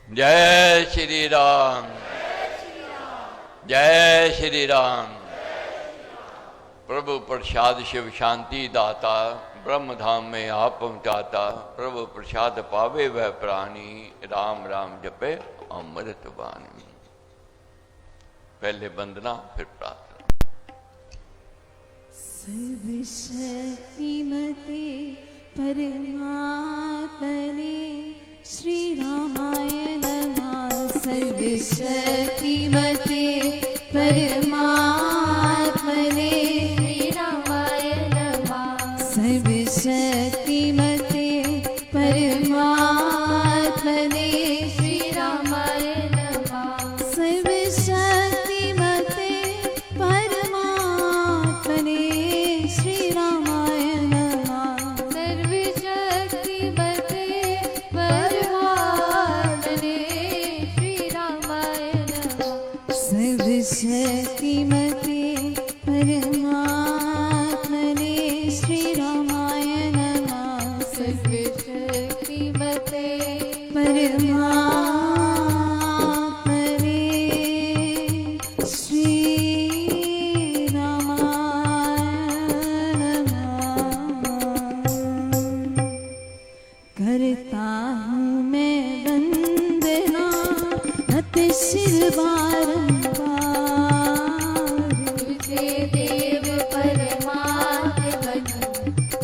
जय श्री राम, जय श्री राम। प्रभु प्रसाद शिव शांति दाता, ब्रह्म धाम में आप पहुँचाता। प्रभु प्रसाद पावे वह प्राणी, राम राम जपे अमृत वाणी। पहले वंदना फिर प्रार्थना। सर्वशक्तिमते परमात्मने श्री रामाय नमः। सर्वशक्तिमते परमात्मने श्री रामाय नमः। सर्वशक्तिमते परमात्मने श्री रामाय नमः। सर्वशक्तिमते परमात्मने श्री रामाय नमः। सर्वशक्तिमते परमात्मने श्री रामाय नमः। सर्वशक्तिमते परमात्मने श्री रामाय नमः। सर्वशक्तिमते परमात्मने श्री रामाय नमः। करता हूँ मैं वंदना अति शिर बारंबार। तुझे देव परमात्मा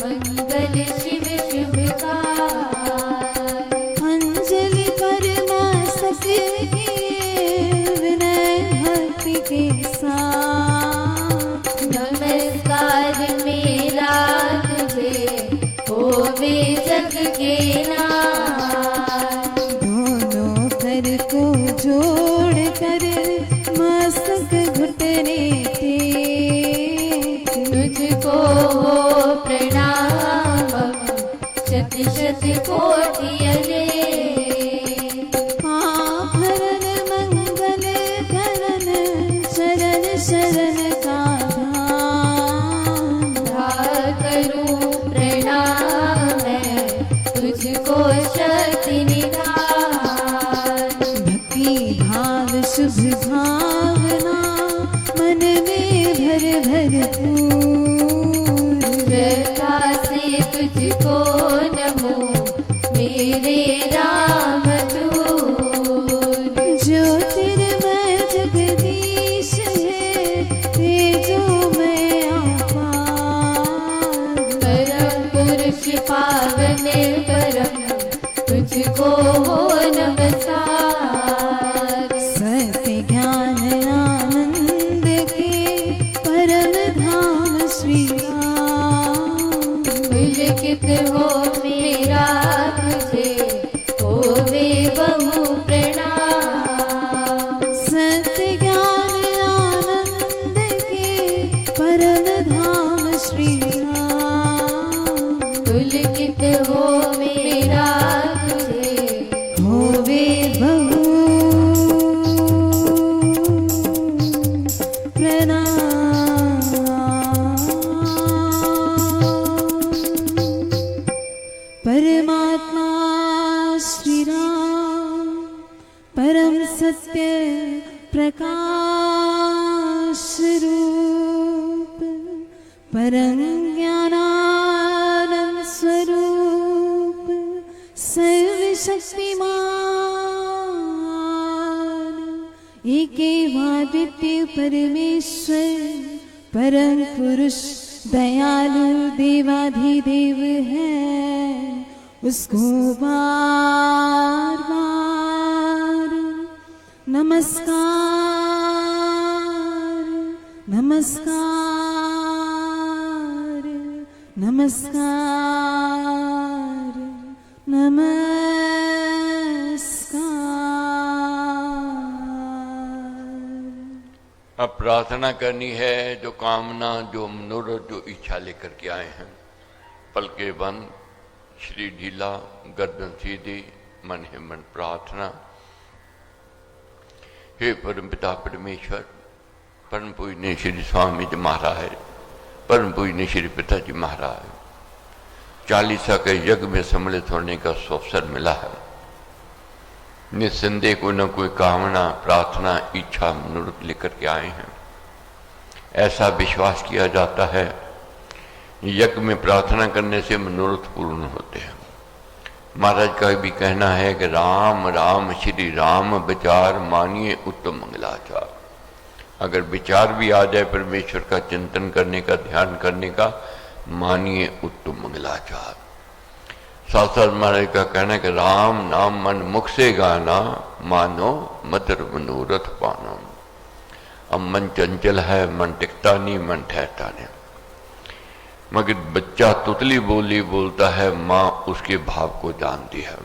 मंगल शिव शुभकार। अंजलि परमा सके विनय भक्ति के साथ। नमस्कार मेरा तुझे होवे जग के नाथ। दोनों कर को जोड़ कर मस्तक घुटने टेक। तुझको हो प्रणाम शत शत कोटि अनेक। आभरण मंगल करण शरण शरण का ध्यान। करूं प्रणाम मैं तुझको शक्ति निधान। भक्ति भाव शुभ भावना मन में भर भर पूर। श्रद्धा से तुझको नमो मेरे राम दूत। ज्योतिर्मय जगदीश है तेजोमय अपार। परम पुरुष पावन परम तुझको हो नमस्कार। सत्य ज्ञान आनंद के परम धाम श्री राम। पुलकित हो मेरा तुझे होवे बहु प्रणाम। सत्य ज्ञान आनंद के परम धाम श्री राम। पुलकित हो मेरा तुझे होवे बहु प्रणाम। परमात्मा श्री राम परम सत्य प्रकाश रूप। परम ज्ञानानंद स्वरूप सर्वशक्तिमान एकेवादित्य परमेश्वर परम पुरुष दयालु देवाधिदेव है। उसको बार बार नमस्कार नमस्कार नमस्कार नमस्कार। अब प्रार्थना करनी है। जो कामना, जो मनोरथ, जो इच्छा लेकर के आए हैं, पलके बंद, श्री ढीला, गर्दन सीधी, मन है मन प्रार्थना। हे परम पिता परमेश्वर, परम पूजनीय श्री स्वामी जी महाराज, परम पूजनीय श्री पिताजी महाराज, चालीसा के यज्ञ में सम्मिलित होने का अवसर मिला है। निस्संदेह कोई न कोई कामना, प्रार्थना, इच्छा, मनोरथ लेकर के आए हैं। ऐसा विश्वास किया जाता है यज्ञ में प्रार्थना करने से मनोरथ पूर्ण होते हैं। महाराज का भी कहना है कि राम राम श्री राम विचार मानिए उत्तम मंगलाचार। अगर विचार भी आ जाए परमेश्वर का चिंतन करने का, ध्यान करने का, मानिए उत्तम मंगलाचार। साथ साथ महाराज का कहना है कि राम नाम मन मुख से गाना, मानो मधुर मनोरथ पाना। अब मन चंचल है, मन टिकता नहीं, मन ठहरता नहीं। मगर बच्चा तुतली बोली बोलता है, माँ उसके भाव को जानती है।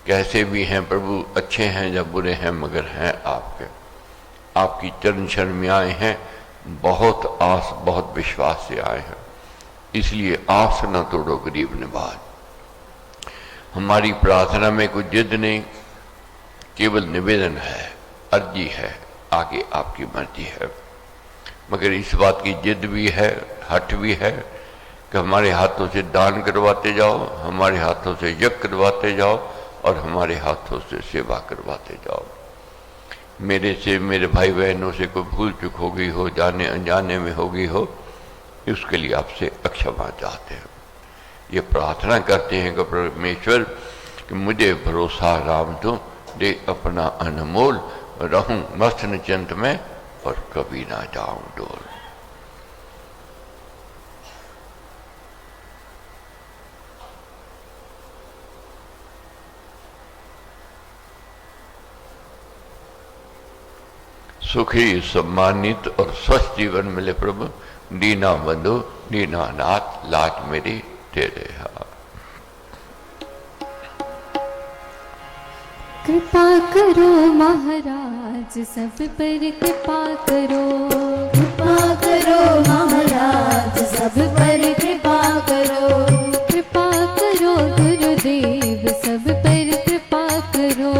कैसे भी हैं प्रभु, अच्छे हैं या बुरे हैं, मगर हैं आपके। आपकी चरण शरण में आए हैं, बहुत आस बहुत विश्वास से आए हैं। इसलिए आस न तोड़ो गरीब निवाज। हमारी प्रार्थना में कोई जिद नहीं, केवल निवेदन है, अर्जी है, आगे आपकी मर्जी है। मगर इस बात की जिद भी है, हट भी है कि हमारे हाथों से दान करवाते जाओ, हमारे हाथों से यज्ञ करवाते जाओ और हमारे हाथों से सेवा करवाते जाओ। मेरे से, मेरे भाई बहनों से कोई भूल चूक हो गई हो, जाने अनजाने में हो गई हो, उसके लिए आपसे क्षमा चाहते हैं। ये प्रार्थना करते हैं कि परमेश्वर कि मुझे भरोसा राम दो, दे अपना अनमोल, रहूं मस्त निश्चिंत में और कभी ना जाऊं डोल। सुखी, सम्मानित और स्वस्थ जीवन मिले प्रभु। दीना बंधु, दीना नाथ, लाज मेरी तेरे हाथ। कृपा करो महाराज, सब पर कृपा करो। कृपा करो महाराज, सब पर कृपा करो। कृपा करो गुरुदेव, सब पर कृपा करो।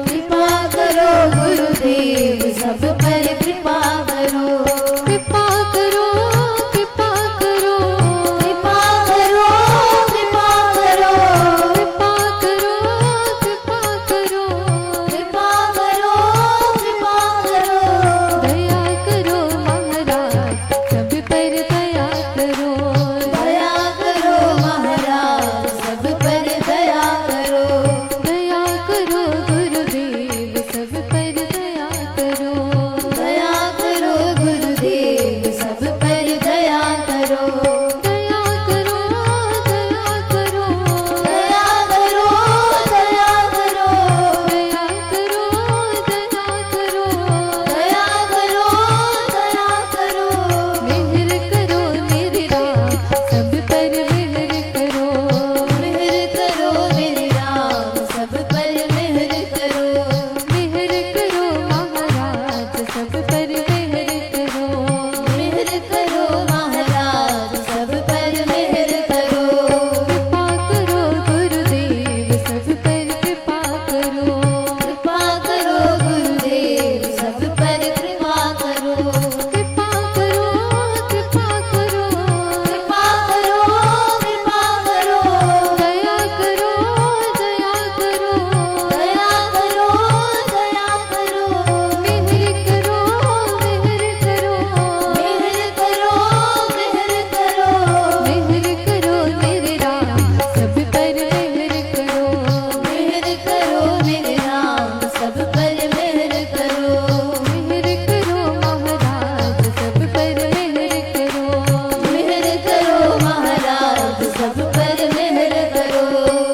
कृपा करो गुरुदेव, सब पर कृपा करो। कृपा करो, कृपा करो, कृपा करो, कृपा करो, कृपा करो, कृपा करो, कृपा करो, कृपा करो। दया करो महाराज, सब पर दया करो। दया करो महाराज, सब पर दया करो। दया करो गुरुदेव, सब पर दया करो। दया करो गुरुदेव, सब पर दया करो। दया करो, दया करो, दया करो, दया करो, दया करो, दया करो, दया करो, दया करो। मेहर करो मेरे राम, सब पर मेहर करो। मेहर करो मेरे राम, सब पर मेहर करो। मेहर करो महाराज, सब पर मेहर करो। मेहर करो महाराज, सब पर मेहर करो। कृपा करो गुरुदेव, सब पर कृपा करो। कृपा करो गुरुदेव, सब पर कृपा करो। कृपा करो, कृपा करो, कृपा करो, कृपा करो। दया करो, दया करो, दया करो, दया करो। मेहर करो, मेहर करो, मेहर करो, मेहर करो। मेहर करो मेरे राम, सब पर मेहर करो। मेहर करो मेरे राम, सब पर मेहर करो। मेहर करो महाराज, सब पर मेहर करो। मेहर करो महाराज, सब पर मेहर करो।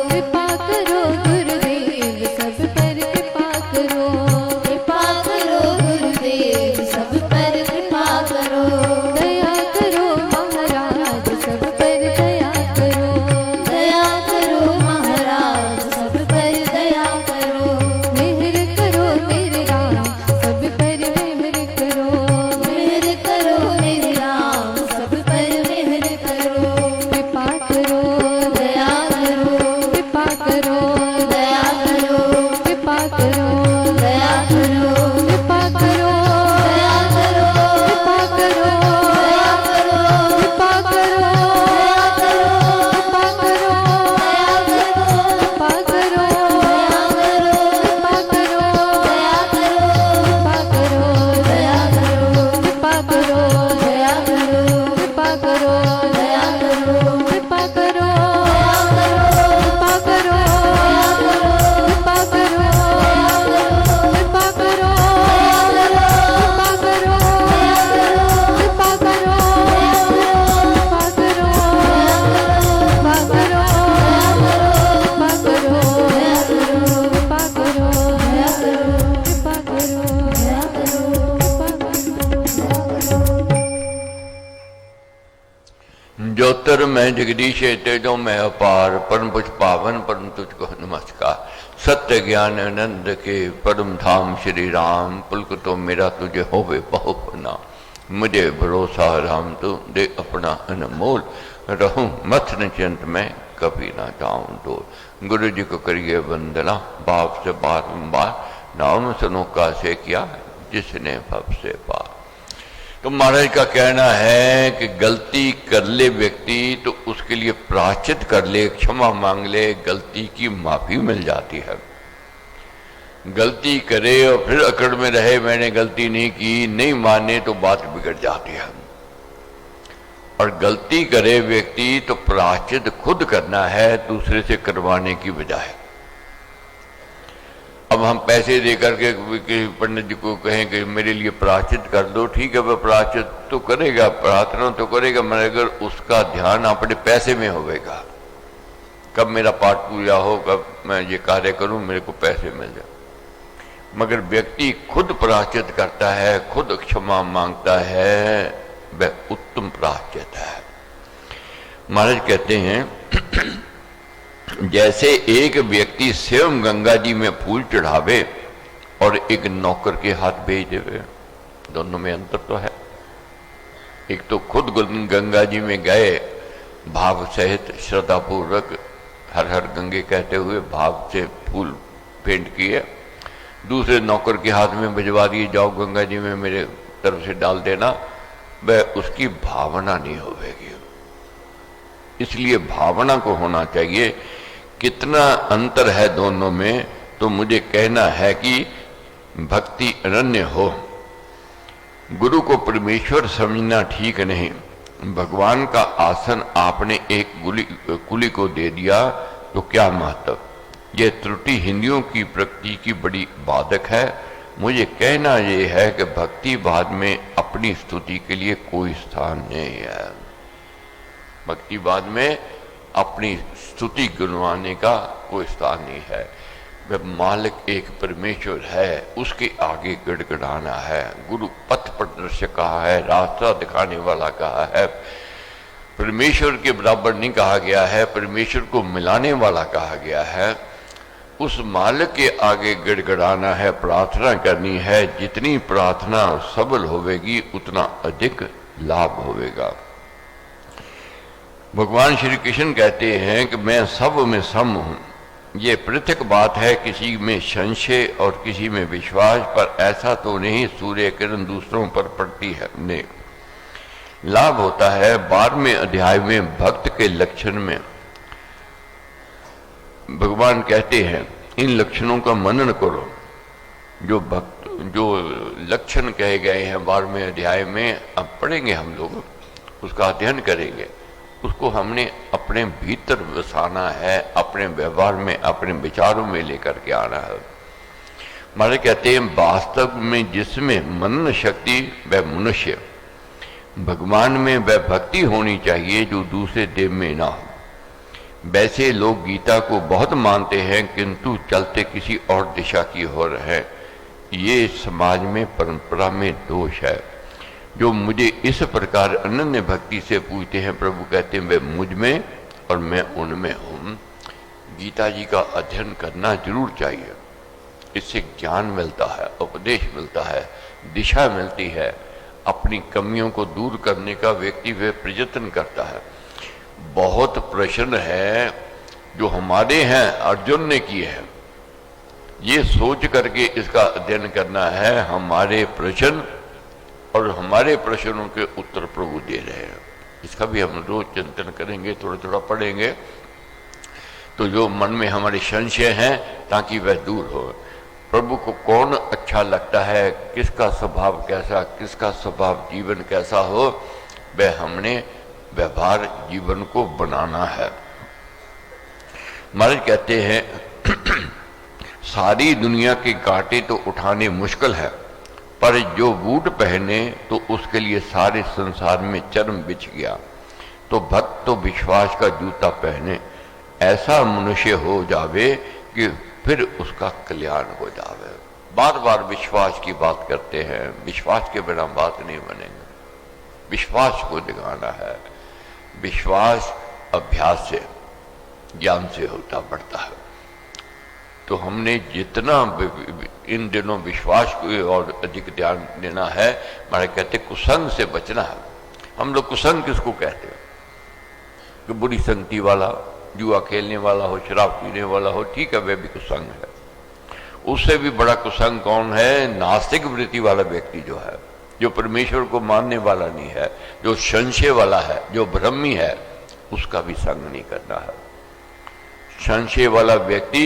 कृपा करो गुरुदेव, सब पर कृपा करो। कृपा करो गुरुदेव, सब पर कृपा करो। दया करो महाराज, सब पर दया करो। दया करो महाराज, सब पर दया करो। अंतर में जगदीश तेजो में अपार, परम पुछ पावन परम तुझको नमस्कार। सत्य ज्ञान आनंद के परम धाम श्री राम, पुलक तो मेरा तुझे होवे बहु नाम। मुझे भरोसा राम तू दे अपना अनमोल, रहूं मथ निश्चिंत में कभी ना जाऊं डोल। गुरु जी को करिए वंदना बाप से बारंबार, नाम सुनो का से किया जिसने भव से पार। तो महाराज का कहना है कि गलती कर ले व्यक्ति तो उसके लिए प्रायश्चित कर ले, क्षमा मांग ले, गलती की माफी मिल जाती है। गलती करे और फिर अकड़ में रहे मैंने गलती नहीं की, नहीं माने तो बात बिगड़ जाती है। और गलती करे व्यक्ति तो प्रायश्चित खुद करना है, दूसरे से करवाने की बजाय। अब हम पैसे दे करके पंडित जी को कहें कि मेरे लिए प्रायश्चित कर दो, ठीक है वह प्रायश्चित तो करेगा, प्रार्थना तो करेगा, मगर उसका ध्यान अपने पैसे में होगा। कब मेरा पाठ पूरा हो, कब मैं ये कार्य करूं, मेरे को पैसे मिल जाए। मगर व्यक्ति खुद प्रायश्चित करता है, खुद क्षमा मांगता है, वह उत्तम प्रायश्चित है। महाराज कहते हैं जैसे एक व्यक्ति स्वयं गंगा जी में फूल चढ़ावे और एक नौकर के हाथ भेज देवे, दोनों में अंतर तो है। एक तो खुद गंगा जी में गए भाव सहित श्रद्धा पूर्वक हर हर गंगे कहते हुए भाव से फूल भेंट किए, दूसरे नौकर के हाथ में भिजवा दिए, जाओ गंगा जी में मेरे तरफ से डाल देना, वह उसकी भावना नहीं होगी। इसलिए भावना को होना चाहिए। कितना अंतर है दोनों में, तो मुझे कहना है कि भक्ति अनन्य हो। गुरु को परमेश्वर समझना ठीक नहीं। भगवान का आसन आपने एक कुली को दे दिया तो क्या महत्व। यह त्रुटि हिंदियों की प्रकृति की बड़ी बाधक है। मुझे कहना यह है कि भक्तिवाद में अपनी स्तुति के लिए कोई स्थान नहीं है। भक्तिवाद में अपनी स्तुति गुनवाने का कोई स्थान नहीं है। वह मालिक एक परमेश्वर है, उसके आगे गिड़गिड़ाना है। गुरु पथ प्रदर्शक कहा है, रास्ता दिखाने वाला कहा है, परमेश्वर के बराबर नहीं कहा गया है, परमेश्वर को मिलाने वाला कहा गया है। उस मालिक के आगे गिड़गिड़ाना है, प्रार्थना करनी है। जितनी प्रार्थना सबल होवेगी उतना अधिक लाभ होवेगा। भगवान श्री कृष्ण कहते हैं कि मैं सब में सम हूं। ये पृथक बात है, किसी में संशय और किसी में विश्वास, पर ऐसा तो नहीं सूर्य किरण दूसरों पर पड़ती है। नहीं, लाभ होता है। 12वें अध्याय में भक्त के लक्षण में भगवान कहते हैं इन लक्षणों का मनन करो। जो लक्षण कहे गए हैं 12वें अध्याय में, अब पढ़ेंगे हम लोग, उसका अध्ययन करेंगे। उसको हमने अपने भीतर बसाना है, अपने व्यवहार में, अपने विचारों में लेकर के आना है। हमारे कहते हैं वास्तव में जिसमें मनन शक्ति वह मनुष्य, भगवान में वह भक्ति होनी चाहिए जो दूसरे देव में ना हो। वैसे लोग गीता को बहुत मानते हैं किंतु चलते किसी और दिशा की ओर है। ये समाज में परंपरा में दोष है। जो मुझे इस प्रकार अनन्य भक्ति से पूछते हैं, प्रभु कहते हैं वे मुझ में और मैं उनमें हूं। गीता जी का अध्ययन करना जरूर चाहिए। इससे ज्ञान मिलता है, उपदेश मिलता है, दिशा मिलती है। अपनी कमियों को दूर करने का व्यक्ति वह प्रयत्न करता है। बहुत प्रश्न है जो हमारे हैं, अर्जुन ने किए हैं। ये सोच करके इसका अध्ययन करना है। हमारे प्रश्न और हमारे प्रश्नों के उत्तर प्रभु दे रहे हैं। इसका भी हम रोज चिंतन करेंगे, थोड़ा थोड़ा पढ़ेंगे, तो जो मन में हमारे संशय हैं ताकि वह दूर हो। प्रभु को कौन अच्छा लगता है, किसका स्वभाव कैसा, किसका स्वभाव जीवन कैसा हो, वह हमने व्यवहार जीवन को बनाना है। महाराज कहते हैं सारी दुनिया के कांटे तो उठाने मुश्किल है, पर जो बूट पहने तो उसके लिए सारे संसार में चर्म बिछ गया। तो भक्त तो विश्वास का जूता पहने, ऐसा मनुष्य हो जावे कि फिर उसका कल्याण हो जावे। बार बार विश्वास की बात करते हैं, विश्वास के बिना बात नहीं बनेगी। विश्वास को दिखाना है। विश्वास अभ्यास से, ज्ञान से होता बढ़ता है। तो हमने जितना इन दिनों विश्वास को और अधिक ध्यान देना है, हमारे कहते कुसंग से बचना है। हम लोग कुसंग किसको कहते हैं? कि बुरी संगति वाला, जुआ खेलने वाला हो, शराब पीने वाला हो, ठीक है, वह भी कुसंग है। उससे भी बड़ा कुसंग कौन है? नास्तिक वृत्ति वाला व्यक्ति जो है, जो परमेश्वर को मानने वाला नहीं है, जो संशय वाला है, जो ब्रह्मी है, उसका भी संग नहीं करना है। संशय वाला व्यक्ति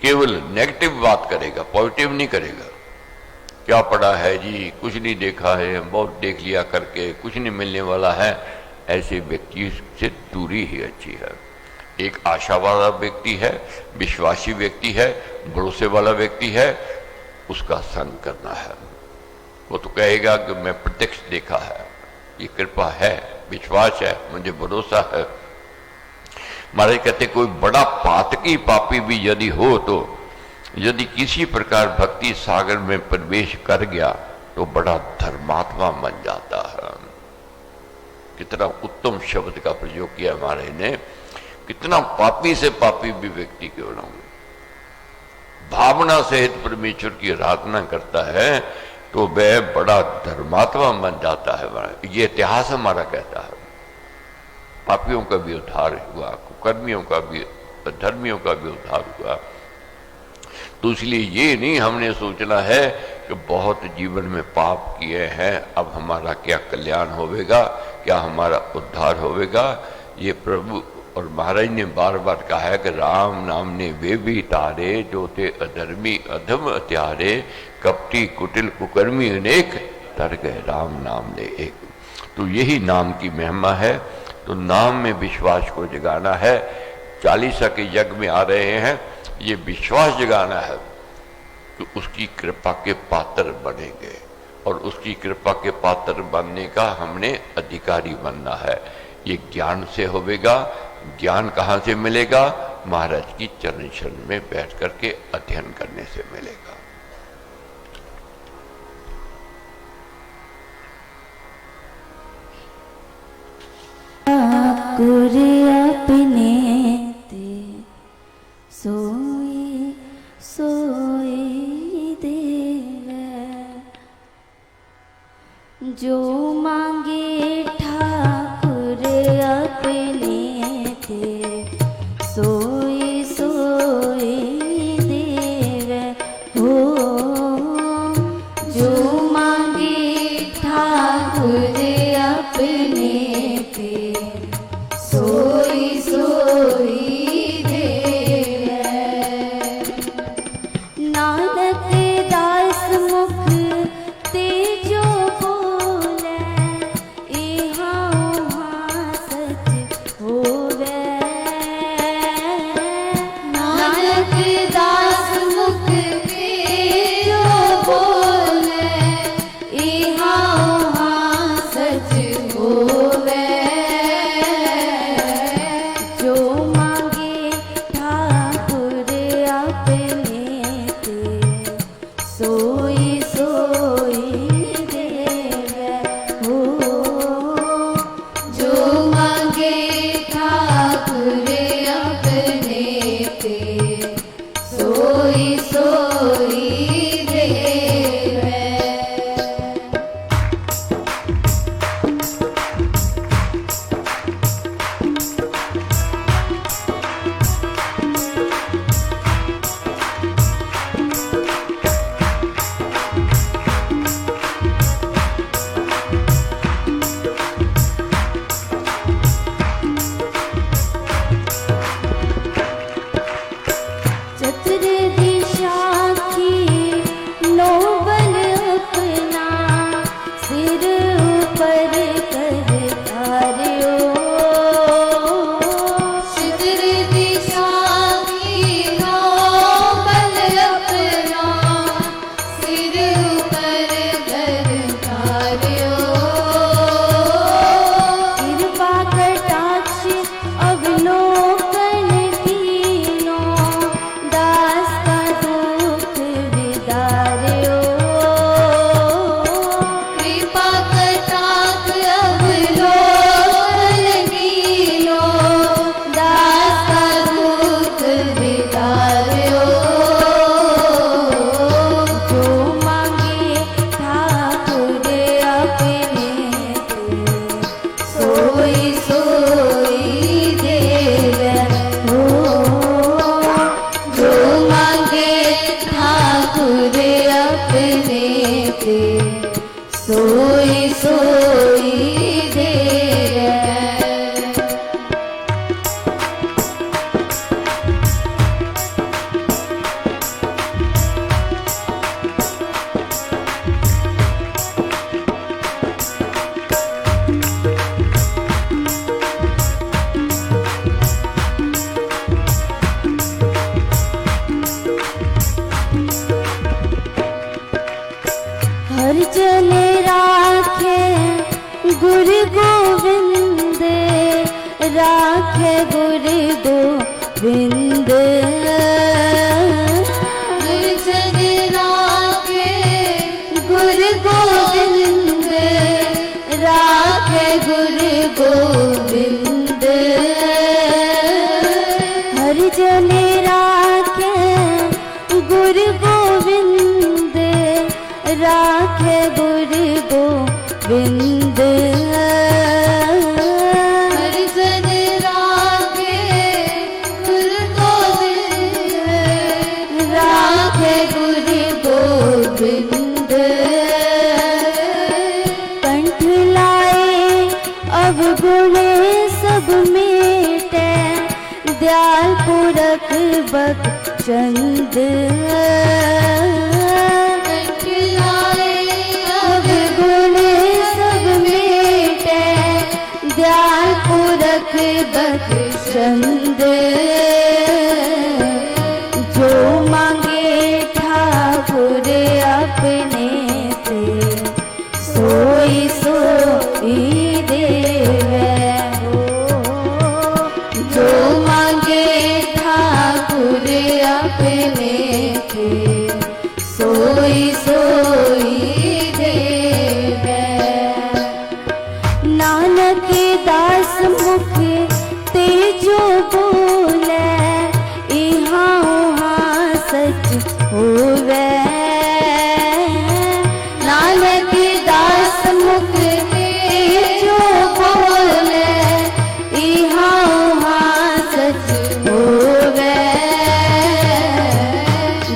केवल नेगेटिव बात करेगा, पॉजिटिव नहीं करेगा। क्या पढ़ा है जी, कुछ नहीं देखा है, बहुत देख लिया करके, कुछ नहीं मिलने वाला है, ऐसे व्यक्ति से दूरी ही अच्छी है। एक आशा वाला व्यक्ति है, विश्वासी व्यक्ति है, भरोसे वाला व्यक्ति है, उसका संग करना है। वो तो कहेगा कि मैं प्रत्यक्ष देखा है, ये कृपा है, विश्वास है, मुझे भरोसा है। महाराज कहते कोई बड़ा पातकी पापी भी यदि हो, तो यदि किसी प्रकार भक्ति सागर में प्रवेश कर गया तो बड़ा धर्मात्मा बन जाता है। कितना उत्तम शब्द का प्रयोग किया महाराज ने। कितना पापी से पापी भी व्यक्ति क्यों ना हो, भावना सहित परमेश्वर की आराधना करता है तो वह बड़ा धर्मात्मा बन जाता है। महाराज ये इतिहास हमारा कहता है। पापियों का भी उद्धार हुआ, कुकर्मियों का भी, धर्मियों का भी उद्धार हुआ। तो इसलिए ये नहीं हमने सोचना है कि बहुत जीवन में पाप किए हैं, अब हमारा क्या कल्याण होवेगा, क्या हमारा उद्धार होवेगा। ये प्रभु और महाराज ने बार बार कहा है कि राम नाम ने वे भी तारे, जो थे अधर्मी अधम अत्यारे, कपटी कुटिल कुकर्मी अनेक, तर गए राम नाम ने एक। तो यही नाम की महिमा है। तो नाम में विश्वास को जगाना है। 40 के यज्ञ में आ रहे हैं, ये विश्वास जगाना है कि उसकी कृपा के पात्र बनेंगे, और उसकी कृपा के पात्र बनने का हमने अधिकारी बनना है। ये ज्ञान से होवेगा। ज्ञान कहाँ से मिलेगा? महाराज की चरण शरण में बैठ करके अध्ययन करने से मिलेगा। ठाकुर अपने ते सोए सोए देवे, जो मांगे ठाकुर अपने ते सोए सोए देवे हो। जो मांगे ठाकुर अपने ते सोई सोई देवे। नानक दास मुख ते जो बोले, इहा उहा सच होवे। नानक दास मुख ते जो बोले, इहा उहा सच होवे। जो मांगे ठाकुर अपने ते सोई सोई देवे हो। जो मांगे ठाकुर अपने ते सोई सोई देवे। चतुर दिशा गुरु गोविंद गुरचन राखे गुरु गोविंद राखे गुरु गोविंद हर जन राखे गुरु गोविंद राखे गुरु गोविंद हर जन राखे गुरु गोविंद राखे गुरु गोविंद कंठ लाए अवगुण सब मेटे दयाल पुरख बख्शंद कंठ लाए अवगुण सब मेटे दयाल पुरख बख्शंद जो मांगे ठाकुर अपने से सोई सोई देवे जो मांगे ठाकुर अपने से सोई सोई देवे नानक दास मुख ते जो बोले इहाँ उहाँ सच होवे नानक दास मुख ते जो बोले इहाँ उहाँ सच होवे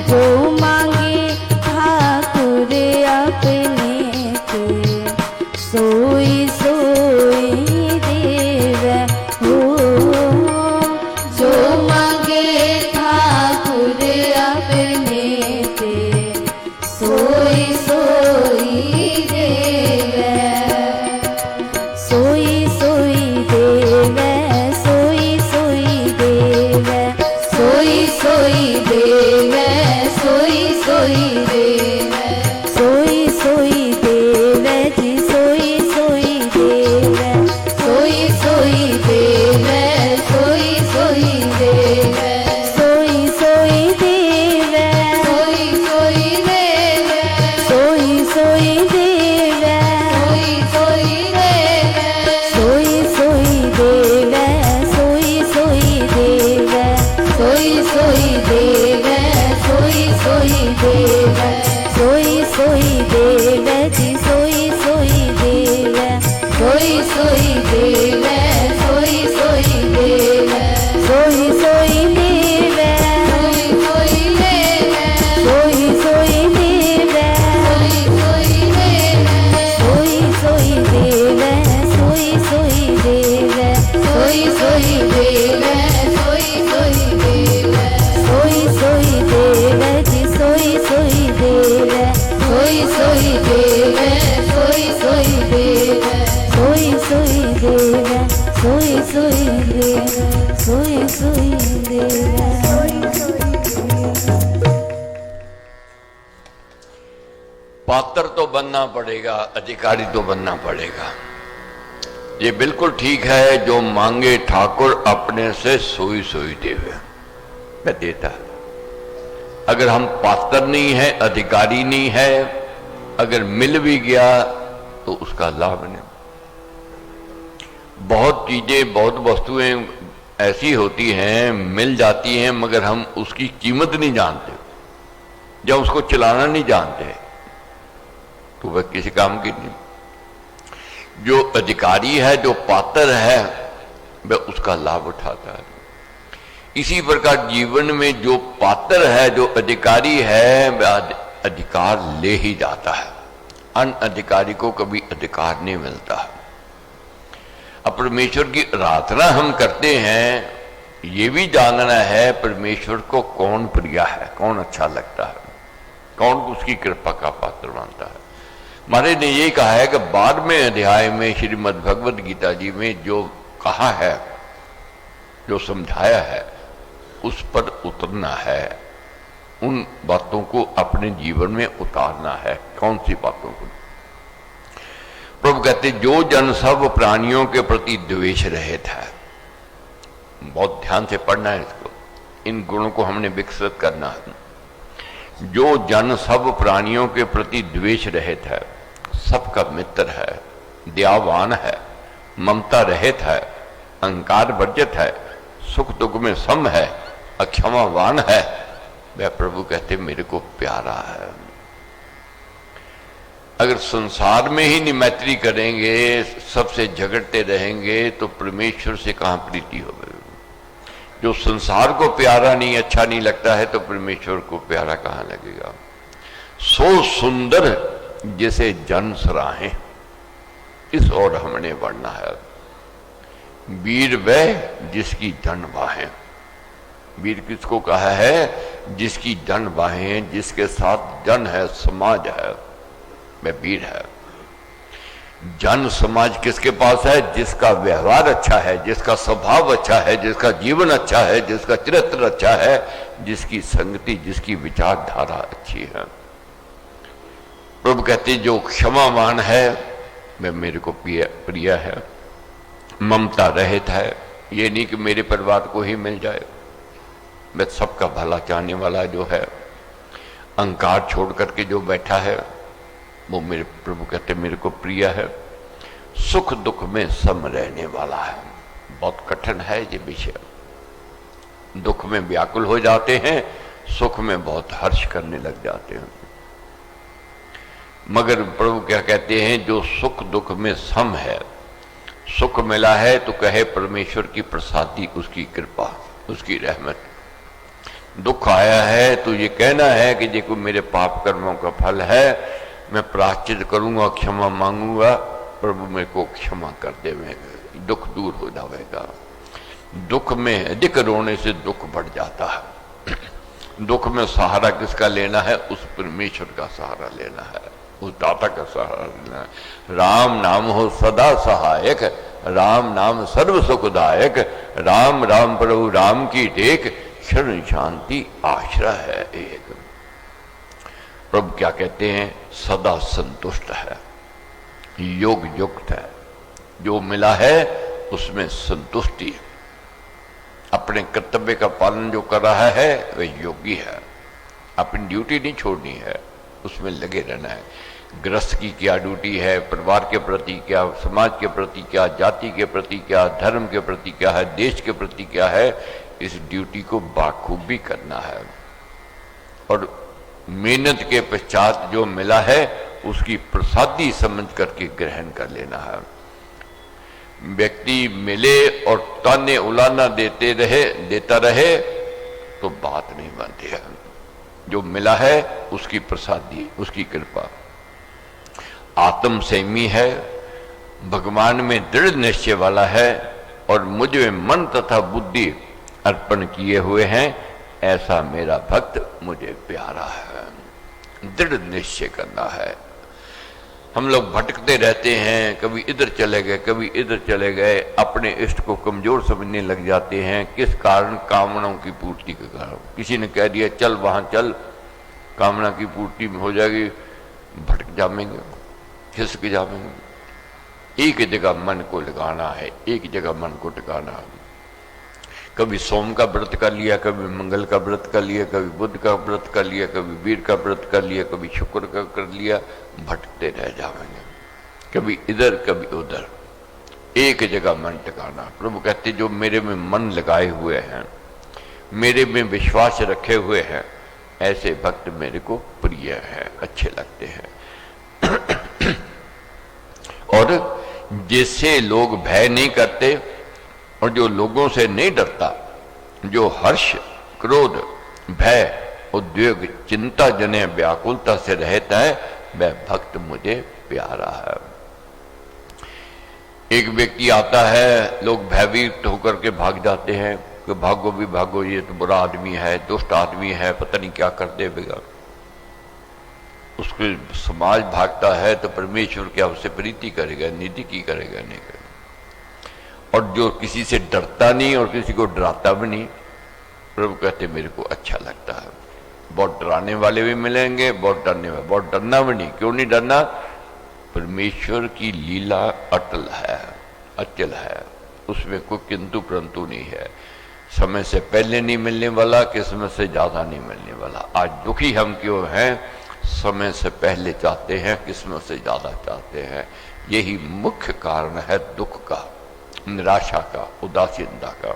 जो मांगे ठाकुर अपने के सोई सोई देवे हो जो मांगे ठाकुर अपने के सोई सोई देवे सोई सोई देवे सोई सोई देवे सोई सोई देवे सोई सोई देवे सोई सोई देवे जी सोई सोई देवे सोई सोई देवे सोई सोई देवे सोई सोई देवे सोई सोई देवे सोई सोई देवे सोई सोई देवे सोई सोई देवे सोई सोई देवे सोई सोई देवे सोई सोई देवे जी सोई सोई देवे सोई सोई देवे सोई सोई देवे सोई सोई देवे सोई सोई देवे सोई सोई देवे सोई सोई देवे सोई सोई देवे सोई सोई देवे जी सोई सोई देवे सोई सोई देवे सोई सोई देवे सोई सोई देवे सोई सोई देवे सोई सोई देवे पात्र तो बनना पड़ेगा, अधिकारी तो बनना पड़ेगा। ये बिल्कुल ठीक है, जो मांगे ठाकुर अपने से सोई सोई देवे, मैं देता। अगर हम पात्र नहीं है, अधिकारी नहीं है, अगर मिल भी गया तो उसका लाभ नहीं। बहुत चीजें, बहुत वस्तुएं ऐसी होती हैं, मिल जाती हैं, मगर हम उसकी कीमत नहीं जानते, जब उसको चलाना नहीं जानते तो वह किसी काम की नहीं। जो अधिकारी है, जो पात्र है, वह उसका लाभ उठाता है। इसी प्रकार जीवन में जो पात्र है, जो अधिकारी है, वह अधिकार ले ही जाता है। अनअधिकारी को कभी अधिकार नहीं मिलता। अब परमेश्वर की आराधना हम करते हैं, ये भी जानना है परमेश्वर को कौन प्रिय है, कौन अच्छा लगता है, कौन उसकी कृपा का पात्र मानता है। महाराज ने ये कहा है कि 12वें अध्याय में श्रीमद् भगवद गीता जी में जो कहा है, जो समझाया है, उस पर उतरना है, उन बातों को अपने जीवन में उतारना है। कौन सी बातों को? प्रभु कहते जो जन सब प्राणियों के प्रति द्वेष रहित है, बहुत ध्यान से पढ़ना है इसको। इन गुणों को हमने विकसित करना है। जो जन सब प्राणियों के प्रति द्वेष रहित है, सबका मित्र है, दयावान है, ममता रहित है, अहंकार वर्जित है, सुख दुख में सम है, अक्षमावान है, वह प्रभु कहते मेरे को प्यारा है। अगर संसार में ही नहीं मैत्री करेंगे, सबसे झगड़ते रहेंगे, तो परमेश्वर से कहां प्रीति होगी। जो संसार को प्यारा नहीं, अच्छा नहीं लगता है, तो परमेश्वर को प्यारा कहां लगेगा। सो सुंदर जैसे जन सराहें, इस ओर हमने बढ़ना है। वीर वह जिसकी जन बाहें। वीर किसको कहा है? जिसकी जन बाहें, जिसके साथ जन है, समाज है, वह वीर है। जन समाज किसके पास है? जिसका व्यवहार अच्छा है, जिसका स्वभाव अच्छा है, जिसका जीवन अच्छा है, जिसका चरित्र अच्छा है, जिसकी संगति, जिसकी विचारधारा अच्छी है। प्रभु कहते जो क्षमावान है वह मेरे को प्रिय है, ममता रहित है। ये नहीं कि मेरे परिवार को ही मिल जाए, वह सबका भला चाहने वाला जो है, अहंकार छोड़ करके जो बैठा है, वो मेरे प्रभु कहते मेरे को प्रिय है। सुख दुख में सम रहने वाला है। बहुत कठिन है ये विषय। दुख में व्याकुल हो जाते हैं, सुख में बहुत हर्ष करने लग जाते हैं। मगर प्रभु क्या कहते हैं? जो सुख दुख में सम है, सुख मिला है तो कहे परमेश्वर की प्रसादी, उसकी कृपा, उसकी रहमत। दुख आया है तो ये कहना है कि देखो मेरे पाप कर्मों का फल है, मैं प्रायश्चित करूंगा, क्षमा मांगूंगा, प्रभु मेरे को क्षमा कर देवेगा, दुख दूर हो जाएगा। दुख में अधिक रोने से दुख बढ़ जाता है। दुख में सहारा किसका लेना है? उस परमेश्वर का सहारा लेना है, उस दाता का सहारा लेना है। राम नाम हो सदा सहायक, राम नाम सर्व सुखदायक, राम राम प्रभु राम की टेक, क्षण शांति आश्रय है एक। प्रभु क्या कहते हैं? सदा संतुष्ट है, योग युक्त है। जो मिला है उसमें संतुष्टि है। अपने कर्तव्य का पालन जो कर रहा है वह योगी है। अपनी ड्यूटी नहीं छोड़नी है, उसमें लगे रहना है। गृहस्थ की क्या ड्यूटी है, परिवार के प्रति क्या, समाज के प्रति क्या, जाति के प्रति क्या, धर्म के प्रति क्या है, देश के प्रति क्या है, इस ड्यूटी को बाखूबी करना है। और मेहनत के पश्चात जो मिला है उसकी प्रसादी समझ करके ग्रहण कर लेना है। व्यक्ति मिले और ताने उलाना देता रहे तो बात नहीं बनती है। जो मिला है उसकी प्रसादी, उसकी कृपा। आत्म संयमी है, भगवान में दृढ़ निश्चय वाला है और मुझ में मन तथा बुद्धि अर्पण किए हुए हैं, ऐसा मेरा भक्त मुझे प्यारा है। दृढ़ निश्चय करना है। हम लोग भटकते रहते हैं, कभी इधर चले गए, कभी इधर चले गए, अपने इष्ट को कमजोर समझने लग जाते हैं। किस कारण? कामनाओं की पूर्ति के कारण। किसी ने कह दिया चल वहां चल, कामना की पूर्ति हो जाएगी, भटक जाएंगे, खिसक जाएंगे। एक जगह मन को लगाना है, एक जगह मन को टिकाना है। कभी सोम का व्रत कर लिया, कभी मंगल का व्रत कर लिया, कभी बुध का व्रत कर लिया, कभी वीर का व्रत कर लिया, कभी शुक्र का कर लिया, भटकते रह जाएंगे, कभी इधर कभी उधर। एक जगह मन टिकाना। प्रभु कहते जो मेरे में मन लगाए हुए हैं, मेरे में विश्वास रखे हुए हैं, ऐसे भक्त मेरे को प्रिय है, अच्छे लगते हैं। और जिससे लोग भय नहीं करते और जो लोगों से नहीं डरता, जो हर्ष, क्रोध, भय, उद्वेग, चिंता जने व्याकुलता से रहता है, वह भक्त मुझे प्यारा है। एक व्यक्ति आता है, लोग भयभीत होकर के भाग जाते हैं कि भागो भी भागो, ये तो बुरा आदमी है, दुष्ट आदमी है, पता नहीं क्या कर देगा। उसके समाज भागता है तो परमेश्वर क्या उससे प्रीति करेगा? निधि की करेगा? नहीं करेगा। और जो किसी से डरता नहीं और किसी को डराता भी नहीं, प्रभु कहते मेरे को अच्छा लगता है। बहुत डराने वाले भी मिलेंगे, बहुत डरने वाले, बहुत डरना भी नहीं। क्यों नहीं डरना? परमेश्वर की लीला अटल है, अचल है, उसमें कोई किंतु परंतु नहीं है। समय से पहले नहीं मिलने वाला, किस्मत से ज्यादा नहीं मिलने वाला। आज दुखी हम क्यों हैं? समय से पहले चाहते हैं, किस्मत से ज्यादा चाहते हैं। यही मुख्य कारण है दुख का, निराशा का, उदासीनता का।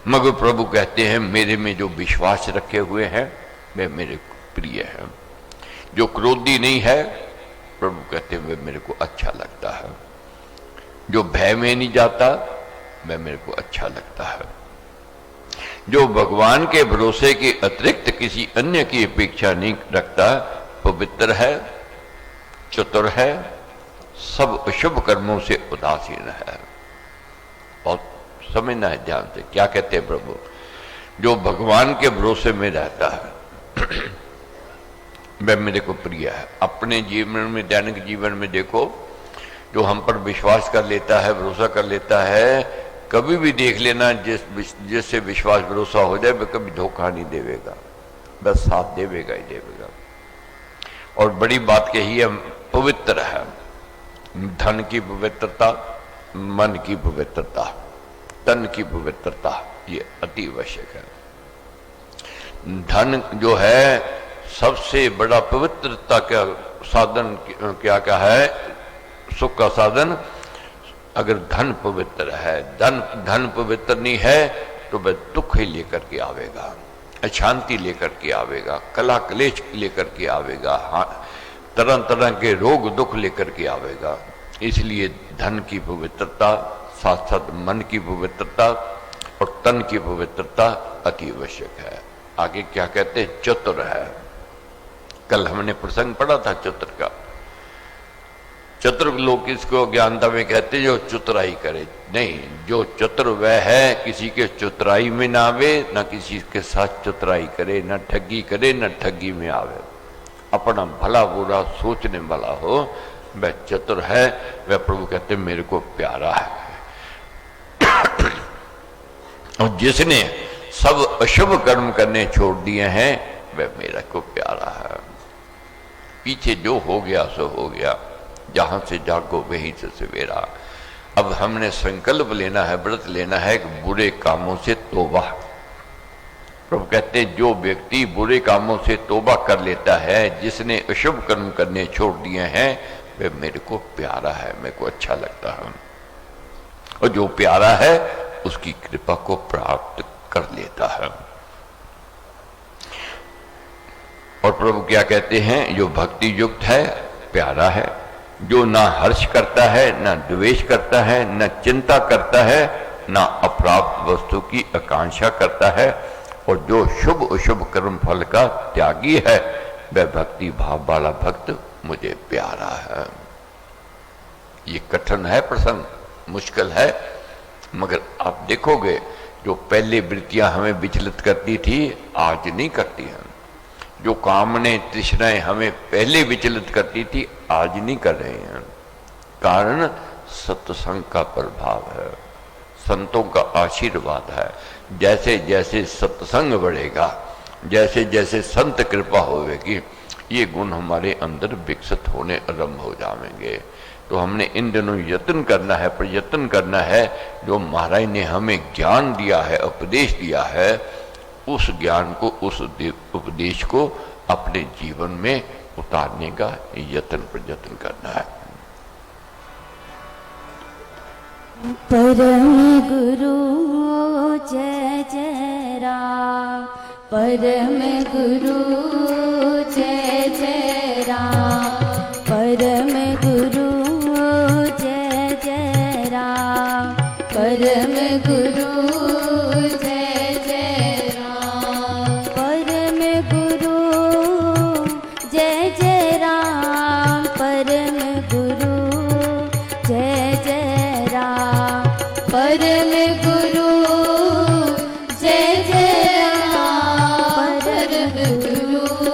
मगर प्रभु कहते हैं मेरे में जो विश्वास रखे हुए हैं वे मेरे प्रिय हैं। जो क्रोधी नहीं है, प्रभु कहते हैं वे मेरे को अच्छा लगता है। जो भय में नहीं जाता, वह मेरे को अच्छा लगता है। जो भगवान के भरोसे के अतिरिक्त किसी अन्य की अपेक्षा नहीं रखता, पवित्र है, चतुर है, सब अशुभ कर्मों से उदासीन है। बहुत समझना है ध्यान से, क्या कहते हैं प्रभु? जो भगवान के भरोसे में रहता है वह मेरे को प्रिय है। अपने जीवन में, दैनिक जीवन में देखो, जो हम पर विश्वास कर लेता है, भरोसा कर लेता है, कभी भी देख लेना जिससे विश्वास भरोसा हो जाए वह कभी धोखा नहीं देवेगा, बस साथ देवेगा ही देवेगा। और बड़ी बात कही है, पवित्र है। धन की पवित्रता, मन की पवित्रता, तन की पवित्रता, ये अति आवश्यक है। धन जो है सबसे बड़ा पवित्रता का साधन क्या है? सुख का साधन। अगर धन पवित्र है, धन पवित्र नहीं है तो वह दुख ही लेकर के आवेगा, अशांति लेकर के आवेगा, कला क्लेश लेकर के आवेगा, तरह तरह के रोग दुख लेकर के आवेगा। इसलिए धन की पवित्रता, साथ साथ मन की पवित्रता और तन की पवित्रता अति आवश्यक है। आगे क्या कहते हैं? चतुर है। कल हमने प्रसंग पढ़ा था चतुर का। चतुर लोग इसको ज्ञानता में कहते जो चतुराई करे। नहीं, जो चतुर वह है किसी के चतुराई में ना आवे, ना किसी के साथ चतुराई करे, ना ठगी करे, ना ठगी में आवे। अपना भला बुरा सोचने वाला हो, वह चतुर है। वह प्रभु कहते मेरे को प्यारा है। और जिसने सब अशुभ कर्म करने छोड़ दिए हैं वह मेरे को प्यारा है। पीछे जो हो गया सो हो गया, जहां से जागो वहीं से सवेरा। अब हमने संकल्प लेना है, व्रत लेना है कि बुरे कामों से तौबा। प्रभु कहते हैं जो व्यक्ति बुरे कामों से तौबा कर लेता है, जिसने अशुभ कर्म करने छोड़ दिए हैं, वह मेरे को प्यारा है, मेरे को अच्छा लगता है। और जो प्यारा है उसकी कृपा को प्राप्त कर लेता है। और प्रभु क्या कहते हैं? जो भक्ति युक्त है प्यारा है, जो ना हर्ष करता है, ना द्वेष करता है, ना चिंता करता है, ना अप्राप्त वस्तु की आकांक्षा करता है, और जो शुभ अशुभ कर्म फल का त्यागी है, वह भक्ति भाव वाला भक्त मुझे प्यारा है। ये कठिन है प्रसंग, मुश्किल है, मगर आप देखोगे जो पहले वृत्तियां हमें विचलित करती थी आज नहीं करती हैं। जो कामने तृष्णाएं हमें पहले विचलित करती थी आज नहीं कर रहे हैं। कारण सत्संग का प्रभाव है, संतों का आशीर्वाद है। जैसे जैसे सत्संग बढ़ेगा, जैसे जैसे संत कृपा होगी, ये गुण हमारे अंदर विकसित होने आरंभ हो जाएंगे। तो हमने इन दिनों यत्न करना है, प्रयत्न करना है। जो महाराज ने हमें ज्ञान दिया है, उपदेश दिया है, उस ज्ञान को, उस उपदेश को अपने जीवन में उतारने का यत्न प्रयत्न करना है। परम गुरु जय जय राम, परम गुरु जय जय राम, परम गुरु जय जय राम, परम गुरु जय जय राम, परम गुरु जय जय राम, परम गुरु जय जय राम, परम गुरु जय जय राम, परम गुरु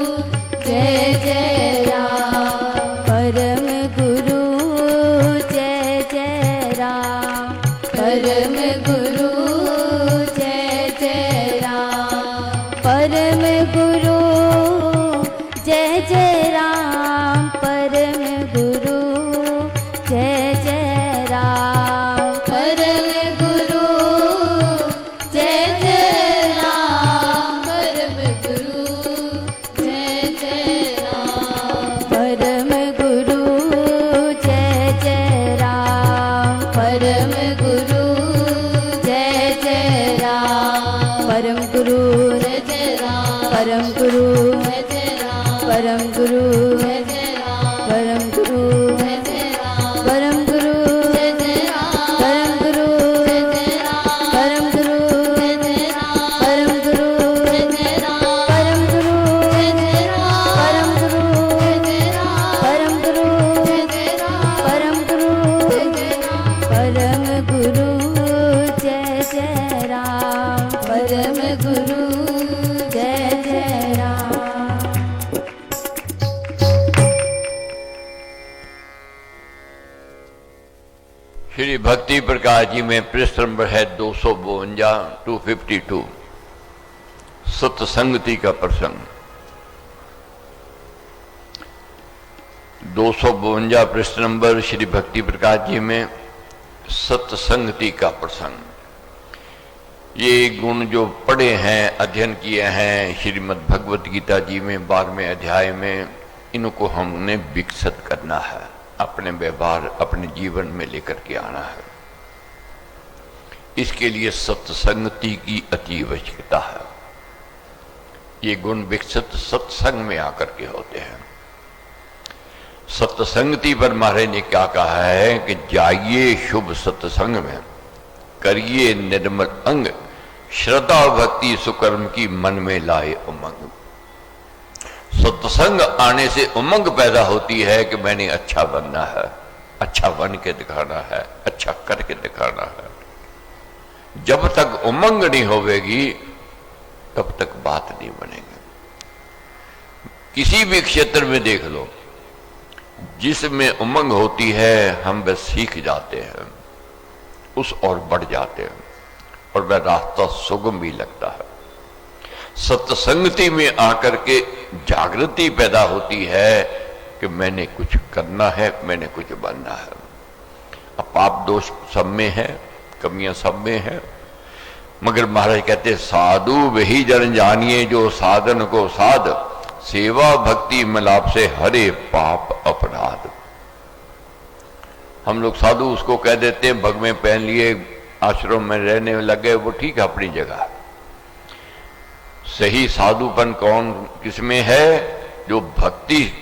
परम गुरु परम गुरु परम गुरु परम गुरु परम गुरु परम गुरु परम गुरु परम गुरु परम गुरु परम गुरु परम गुरु जय जय राम परम गुरु जय जय राम। श्री भक्ति प्रकाश जी में पृष्ठ नंबर है 252 सत्संगति का प्रसंग। 252 पृष्ठ नंबर श्री भक्ति प्रकाश जी में सत्संगति का प्रसंग। ये गुण जो पढ़े हैं, अध्ययन किए हैं श्रीमद् भगवत गीता जी में 12वें अध्याय में, इनको हमने विकसित करना है, अपने व्यवहार अपने जीवन में लेकर के आना है। इसके लिए सत्संगति की अति आवश्यकता है। ये गुण विकसित सत्संग में आकर के होते हैं। सत्संगति पर महाराज ने क्या कहा है कि जाइए शुभ सत्संग में, करिए निर्मल अंग, श्रद्धा भक्ति सुकर्म की मन में लाए उमंग। सत्संग आने से उमंग पैदा होती है कि मैंने अच्छा बनना है, अच्छा बन के दिखाना है, अच्छा करके दिखाना है। जब तक उमंग नहीं होवेगी तब तक बात नहीं बनेगी। किसी भी क्षेत्र में देख लो, जिसमें उमंग होती है हम वह सीख जाते हैं, उस और बढ़ जाते हैं और वह रास्ता सुगम भी लगता है। सत्संगति में आकर के जागृति पैदा होती है कि मैंने कुछ करना है, मैंने कुछ बनना है। अब पाप दोष सब में है, कमियां सब में है, मगर महाराज कहते साधु वही जन जानिए जो साधन को साध, सेवा भक्ति मिलाप से हरे पाप अपराध। हम लोग साधु उसको कह देते हैं, भग में पहन लिए, आश्रम में रहने लगे, वो ठीक है अपनी जगह। सही साधुपन कौन किसमें है? जो भक्ति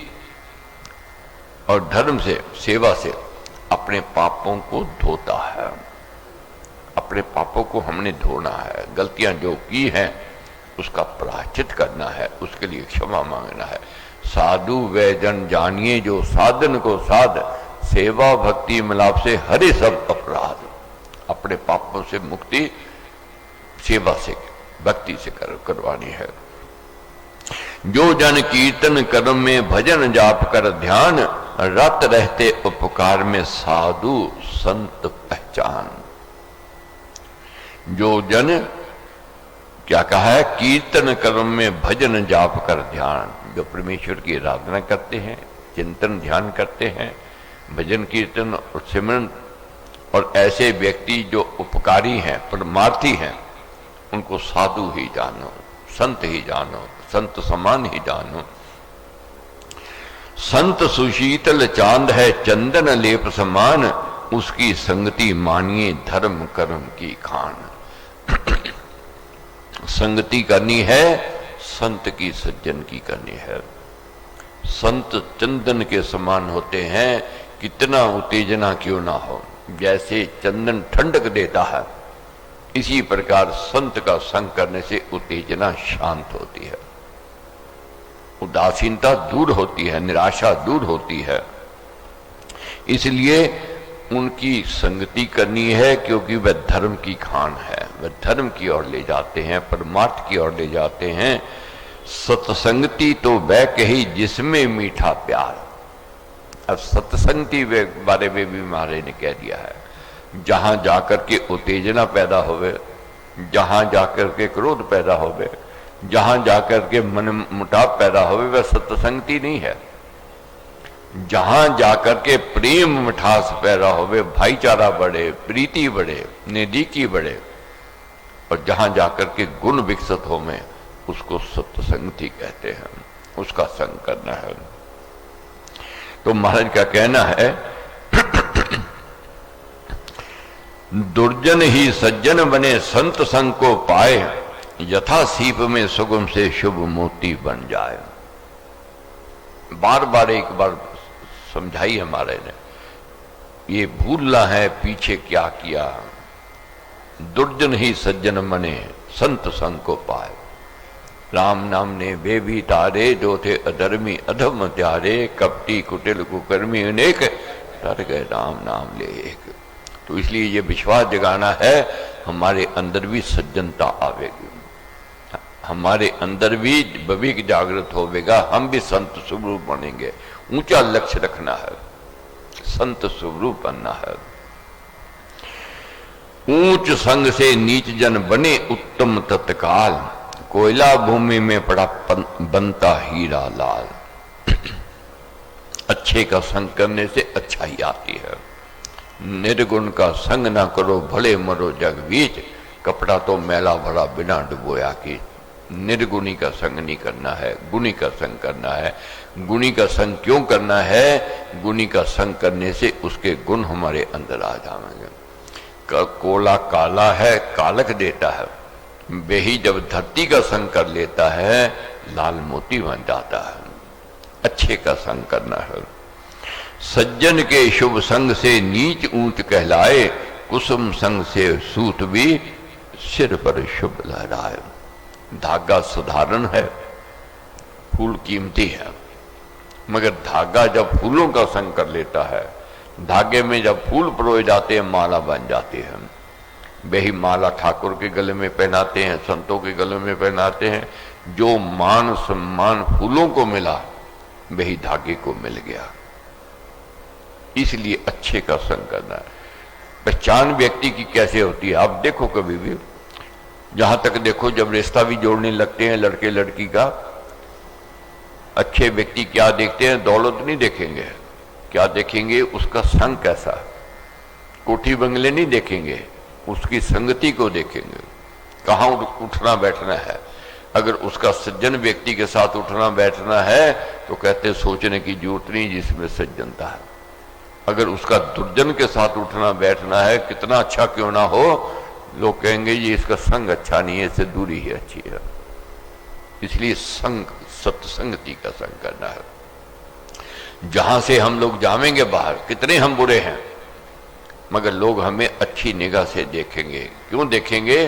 और धर्म से, सेवा से अपने पापों को धोता है। अपने पापों को हमने धोना है, गलतियां जो की हैं उसका प्रायश्चित करना है, उसके लिए क्षमा मांगना है। साधु वे जन जानिए जो साधन को साध, सेवा भक्ति मिलाप से हरे सब अपराध। अपने पापों से मुक्ति सेवा से, भक्ति से करवानी है। जो जन कीर्तन कर्म में भजन जाप कर ध्यान, रत रहते उपकार में साधु संत पहचान। जो जन क्या कहा है? कीर्तन कर्म में भजन जाप कर ध्यान। जो परमेश्वर की आराधना करते हैं, चिंतन ध्यान करते हैं, भजन कीर्तन और सिमरन, और ऐसे व्यक्ति जो उपकारी हैं, परमार्थी हैं, उनको साधु ही जानो, संत ही जानो, संत समान ही जानो। संत सुशीतल चांद है चंदन लेप समान, उसकी संगति मानिए धर्म कर्म की खान। संगति करनी है, संत की सज्जन की करनी है। संत चंदन के समान होते हैं, कितना उत्तेजना क्यों ना हो। जैसे चंदन ठंडक देता है, इसी प्रकार संत का संग करने से उत्तेजना शांत होती है, उदासीनता दूर होती है, निराशा दूर होती है। इसलिए उनकी संगति करनी है, क्योंकि वह धर्म की खान है, वह धर्म की ओर ले जाते हैं, परमार्थ की ओर ले जाते हैं। सत्संगति तो वह कही जिसमें मीठा प्यार। अब सत्संगति बारे में भी महाराज ने कह दिया है, जहां जाकर के उत्तेजना पैदा होवे, जहां जाकर के क्रोध पैदा होवे, जहां जाकर के मन मुटाव पैदा होवे, वह सत्संगति नहीं है। जहां जाकर के प्रेम मिठास पैदा होवे, भाईचारा बढ़े, प्रीति बढ़े, नजदीकी बढ़े, और जहां जाकर के गुण विकसित हो में, उसको सत्संगति कहते हैं, उसका संग करना है। तो महाराज का कहना है दुर्जन ही सज्जन बने संत संग को पाए, यथा सीप में सुगम से शुभ मोती बन जाए। बार बार एक बार समझाई हमारे ने, ये भूलना है पीछे क्या किया। दुर्जन ही सज्जन मने संत संग को पाए। राम नाम ने वे भी तारे, जो थे अधर्मी अधम त्यारे। कपटी कुटिल कुकर्मी अनेक, तर गए राम नाम ले एक। तो इसलिए ये विश्वास जगाना है, हमारे अंदर भी सज्जनता आवेगी, हमारे अंदर भी विवेक जागृत होवेगा, हम भी संत स्वरूप बनेंगे। ऊंचा लक्ष्य रखना है, संत स्वरूप बनना है। ऊंच संग से नीच जन बने उत्तम तत्काल। कोयला भूमि में पड़ा बनता हीरा लाल। अच्छे का संग करने से अच्छाई आती है। निर्गुण का संग ना करो भले मरो जग बीच। कपड़ा तो मैला भरा बिना डुबोया की। निर्गुणी का संग नहीं करना है, गुणी का संग करना है। गुणी का संग क्यों करना है? गुणी का संग करने से उसके गुण हमारे अंदर आ जाएंगे। कोला काला है, कालक देता है। बेही जब धरती का संग कर लेता है, लाल मोती बन जाता है। अच्छे का संग करना है। सज्जन के शुभ संग से नीच ऊंच कहलाए। कुसुम संग से सूत भी सिर पर शुभ लहराए। धागा साधारण है, फूल कीमती है, मगर धागा जब फूलों का संग कर लेता है, धागे में जब फूल परोए जाते हैं, माला बन जाती है। वही माला ठाकुर के गले में पहनाते हैं, संतों के गले में पहनाते हैं। जो मान सम्मान फूलों को मिला, वही धागे को मिल गया। इसलिए अच्छे का संग करना है। पहचान व्यक्ति की कैसे होती है? आप देखो, कभी भी जहां तक देखो, जब रिश्ता भी जोड़ने लगते हैं लड़के लड़की का, अच्छे व्यक्ति क्या देखते हैं? दौलत नहीं देखेंगे, क्या देखेंगे? उसका संग कैसा। कोठी बंगले नहीं देखेंगे, उसकी संगति को देखेंगे, कहाँ उठना बैठना है। अगर उसका सज्जन व्यक्ति के साथ उठना बैठना है तो कहते सोचने की जरूरत नहीं, जिसमें सज्जनता है। अगर उसका दुर्जन के साथ उठना बैठना है, कितना अच्छा क्यों ना हो, लोग कहेंगे ये इसका संग अच्छा नहीं है, इससे दूरी ही अच्छी है। इसलिए संग, सत्संगति का संग करना है। जहां से हम लोग जावेंगे बाहर, कितने हम बुरे हैं, मगर लोग हमें अच्छी निगाह से देखेंगे। क्यों देखेंगे?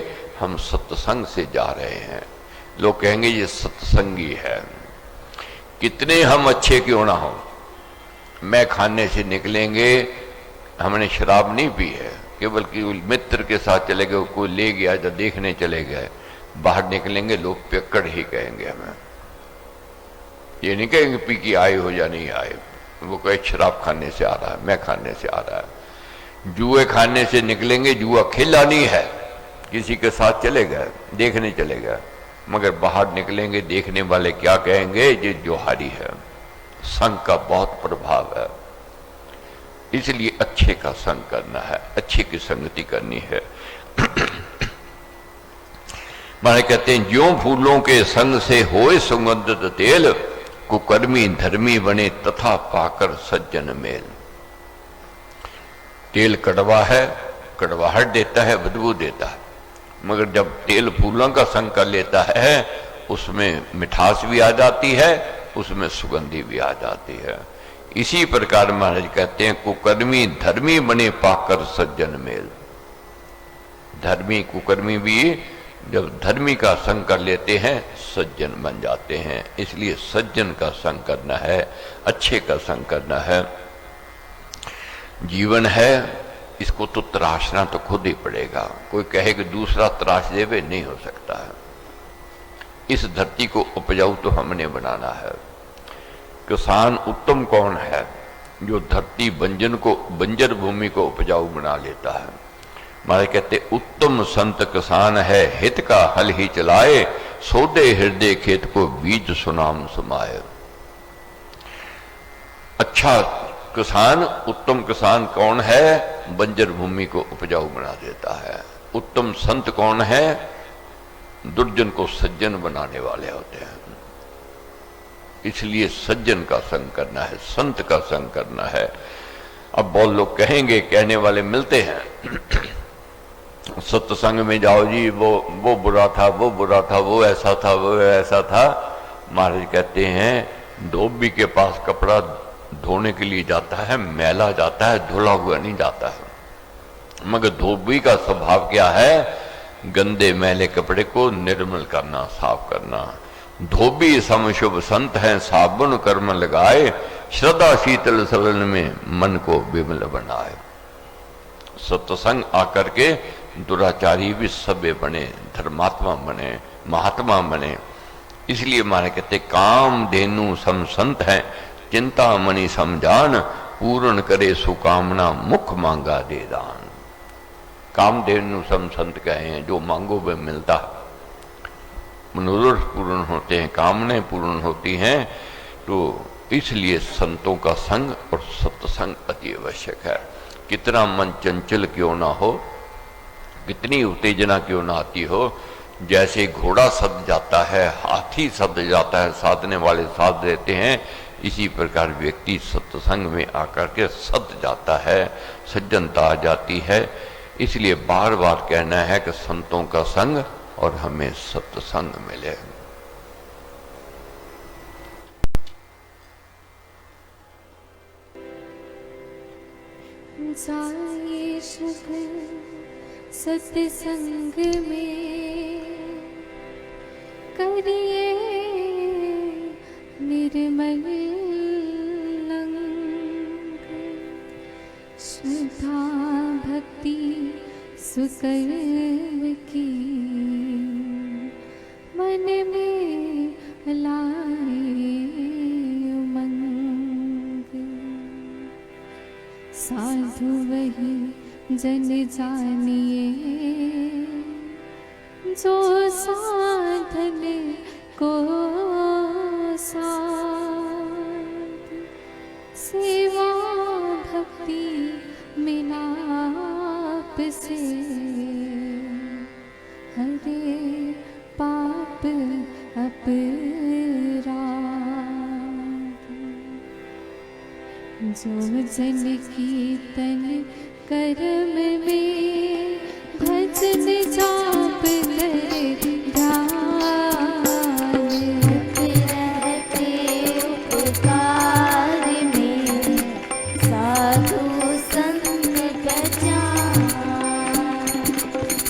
हम सत्संग से जा रहे हैं। लोग कहेंगे ये सत्संगी है। कितने हम अच्छे क्यों ना हो, मैं खाने से निकलेंगे, हमने शराब नहीं पी है, केवल मित्र के साथ चले गए, कोई ले गया, जब देखने चले गए, बाहर निकलेंगे लोग पियक्कड़ ही कहेंगे हमें। ये नहीं कहेंगे पी के आए हो या नहीं आए, वो कहे शराब खाने से आ रहा है, मैं खाने से आ रहा है। जुए खाने से निकलेंगे, जुआ खेला नहीं है, किसी के साथ चले गए, देखने चले गए, मगर बाहर निकलेंगे, देखने वाले क्या कहेंगे? ये जोहारी है। संग का बहुत प्रभाव है। इसलिए अच्छे का संग करना है, अच्छे की संगति करनी है। माने कहते हैं, ज्यों फूलों के संग से होए सुगंधित तेल। कुकर्मी धर्मी बने तथा पाकर सज्जन मेल। तेल कड़वा है, कड़वाहट देता है, बदबू देता है, मगर जब तेल फूलों का संग कर लेता है, उसमें मिठास भी आ जाती है, उसमें सुगंधी भी आ जाती है। इसी प्रकार महाराज कहते हैं, कुकर्मी धर्मी बने पाकर सज्जन मेल। धर्मी कुकर्मी भी जब धर्मी का संग कर लेते हैं, सज्जन बन जाते हैं। इसलिए सज्जन का संग करना है, अच्छे का संग करना है। जीवन है, इसको तो तराशना तो खुद ही पड़ेगा। कोई कहे कि दूसरा तराश देवे, नहीं हो सकता है। इस धरती को उपजाऊ तो हमने बनाना है। किसान उत्तम कौन है? जो धरती बंजर भूमि को उपजाऊ बना लेता है। हमारे कहते उत्तम संत किसान है, हित का हल ही चलाए। सोदे हृदय खेत को बीज सुनाम समाये। अच्छा किसान, उत्तम किसान कौन है? बंजर भूमि को उपजाऊ बना देता है। उत्तम संत कौन है? दुर्जन को सज्जन बनाने वाले होते हैं। इसलिए सज्जन का संग करना है, संत का संग करना है। अब बहुत लोग कहेंगे, कहने वाले मिलते हैं, सत्संग में जाओ जी, वो बुरा था, वो बुरा था, वो ऐसा था, वो ऐसा था। महाराज कहते हैं, धोबी के पास कपड़ा धोने के लिए जाता है, मैला जाता है, धुला हुआ नहीं जाता है। मगर धोबी का स्वभाव क्या है? गंदे मैले कपड़े को निर्मल करना, साफ करना। धोबी सम शुभ संत हैं, साबुन कर्म लगाए, श्रद्धा शीतल सलन में मन को विमल बनाए। सत्संग आकर के दुराचारी भी सभ्य बने, धर्मात्मा बने, महात्मा बने। इसलिए माने कहते काम धेनु सम संत है, चिंता मणि समझान, पूर्ण करे सुकामना, मुख मांगा दे दान। कामधेनु सम संत कहे हैं, जो मांगो वे मिलता है, मनोरथ पूर्ण होते हैं, कामने पूर्ण होती हैं। तो इसलिए संतों का संग और सत्संग अति आवश्यक है। कितना मन चंचल क्यों ना हो, कितनी उत्तेजना क्यों ना आती हो, जैसे घोड़ा सद जाता है, हाथी सद जाता है, साधने वाले साध देते हैं, इसी प्रकार व्यक्ति सत्संग में आकर के सद जाता है, सज्जनता आ जाती है। इसलिए बार बार कहना है कि संतों का संग और हमें सत्संग मिले। जाए शुभ सत्संग में, करिए निर्मल अंग, श्रद्धा भक्ति सुकर्म की, मन में लाए उमंग। साधु वही जन जानिए, जो साधन को साध, सेवा भक्ति मिलाप से, हरे पाप अपराध। जो जन कीर्तन कर्म में, भजन जाप करे ध्यान, रहते उपकार में, साधु संग पहचान।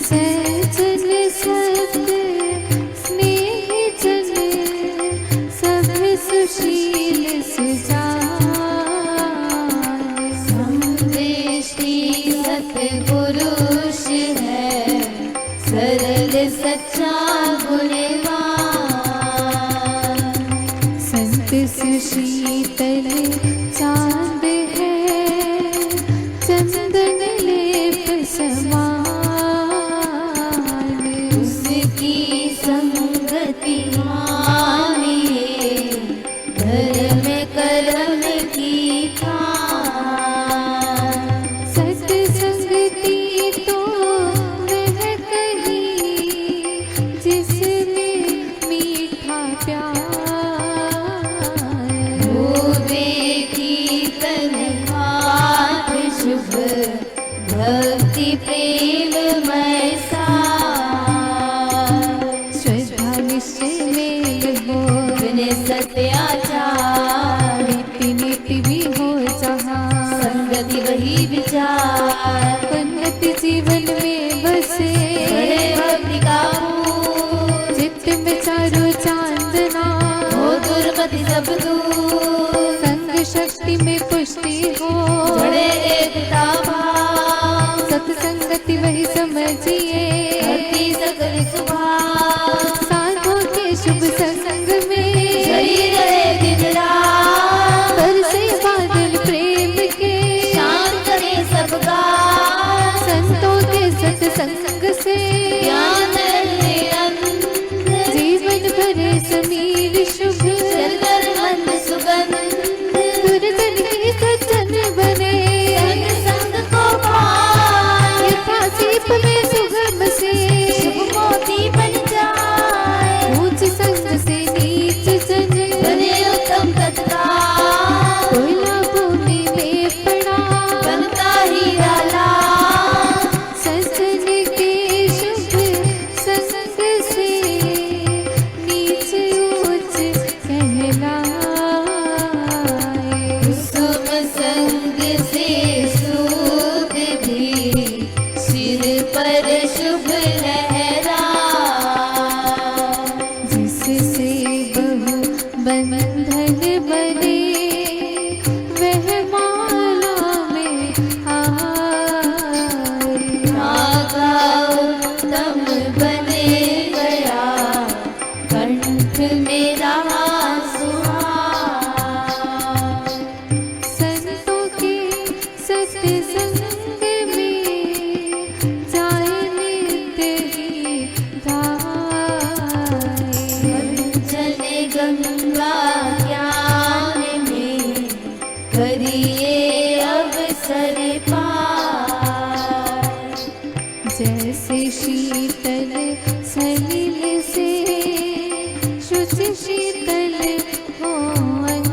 सज्जन सत्य स्नेह जन, सब सुशील सुजान। पुरुष है सरल सच्चा गुणवान, संत सुशीतल चांद है, चंदन लेप समान। उसकी संगति मानिए, धर्म कर्म की खान। भक्ति प्रेम में श्रद्धा निश्चय में हो, बिने सत्याचार। नीति नीति भी हो जहाँ, संगति वही विचार। उन्नति जीवन में बसे, बड़े भक्ति का फूल। चित्त में चारों चांदना, हो दुर्मति सब दूर। संग शक्ति में पुष्टि हो, बड़े एकता भाव। सत्संगति वही समझिए, भक्ति सकल सुभाव। साधु के शुभ संग में, जई रहे दिन रात। बरसे बादल प्रेम के, शांत करे सबका। संतों के सत्संग से, ज्ञान निरंतर। जीवन भरे समीर शुभ, चलकर मन सुगंध। दुर्जन के सज्जन बने, संग को बंधन बने वह माला में आए। धागा उत्तम बने गया कंठ मेरा सुहाग। संतों के सत्संग में जाए नित्य ही धाए। चले गंगा ज्ञान में करिए अवसर पार। जैसे शीतल सलिल से शुचि शीतल हो अंग।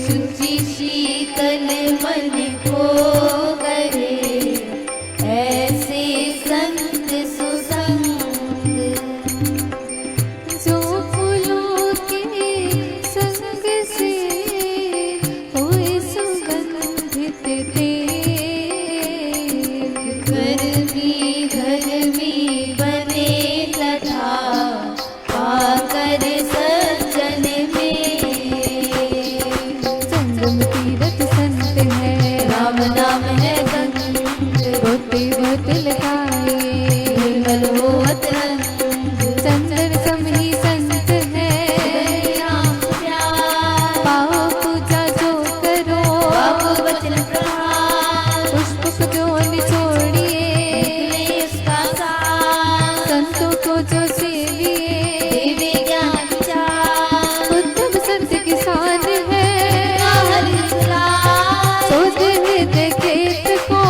शुचि शीतल मन को करे ऐसे संत सुसंग। जो फूलों के संग से होए सुगंधित तेल। गर्मी गर्मी बने तथा आकर सज्जन में। संगम तीरथ संत है राम नाम है गंग होते बहुत लगाए। निर्मल होत रंग। चंदन सम ही संत है राम प्यार पाओ पूजा जो करो। बाबू वचन प्रहार पुष्प जो निचोड़िए निकले इसका सार। संतों को जो सेविए देवे ज्ञान विचार उत्तम संत किसान है। हरि सुरार सोते हुए खेत को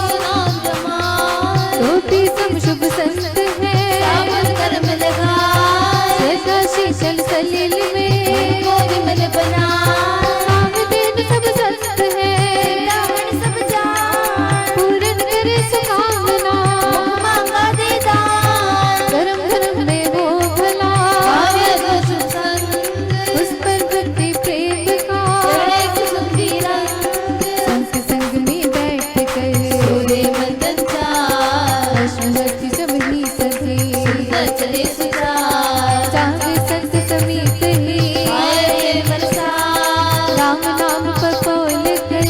सुनाम जमार। रोटी सम शुभ संत है। सावन कर्म लगा सदा शीतल सलिल में को विमल बना। कामदेव सब संत है। रावण सब जान पूर्ण करे सुकामना मांगा दे दान। धर्म धर्म में हो भला भाव्य को शुभ संग उस पर भक्ति प्रेम का चढ़े कुसुम की रंग। संत संग में बैठ कर सूर्य मंदन चार भक्ति सब ही सधे सुंदर चले सुधार। चाह संत समीप ही आए बरसात राम नाम पपोल कर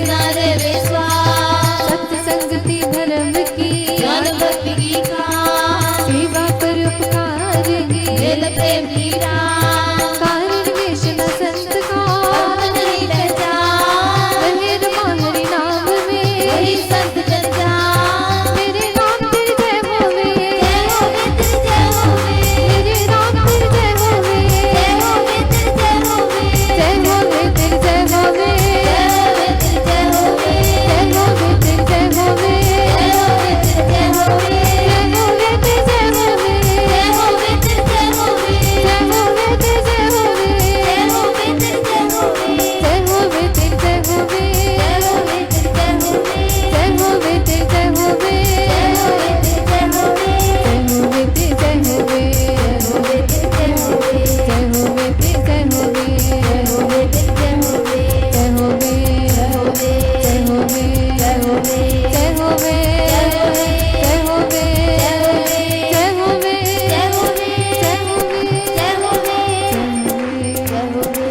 नारे विश्वास। सत्य संगति धर्म की ज्ञान भक्ति की खान सेवा पर उपकार दिल प्रेम की रान। कारण वेशन संत का अंत नहीं पहचान मेहर माहरी नाम में वही संत जन जान। मेरे नाम तेरे जय होवे जय होवे तेरे जय होवे मेरे नाम तेरे जय होवे जय होवे तेरे जय होवे जय होवे तेरे जय होवे जय होवे तेरे जय होवे जय होवे तेरे जय होवे जय होवे तेरे जय होवे जय होवे तेरे जय होवे जय होवे तेरे जय होवे जय होवे तेरे जय होवे जय होवे तेरे जय होवे जय होवे तेरे जय होवे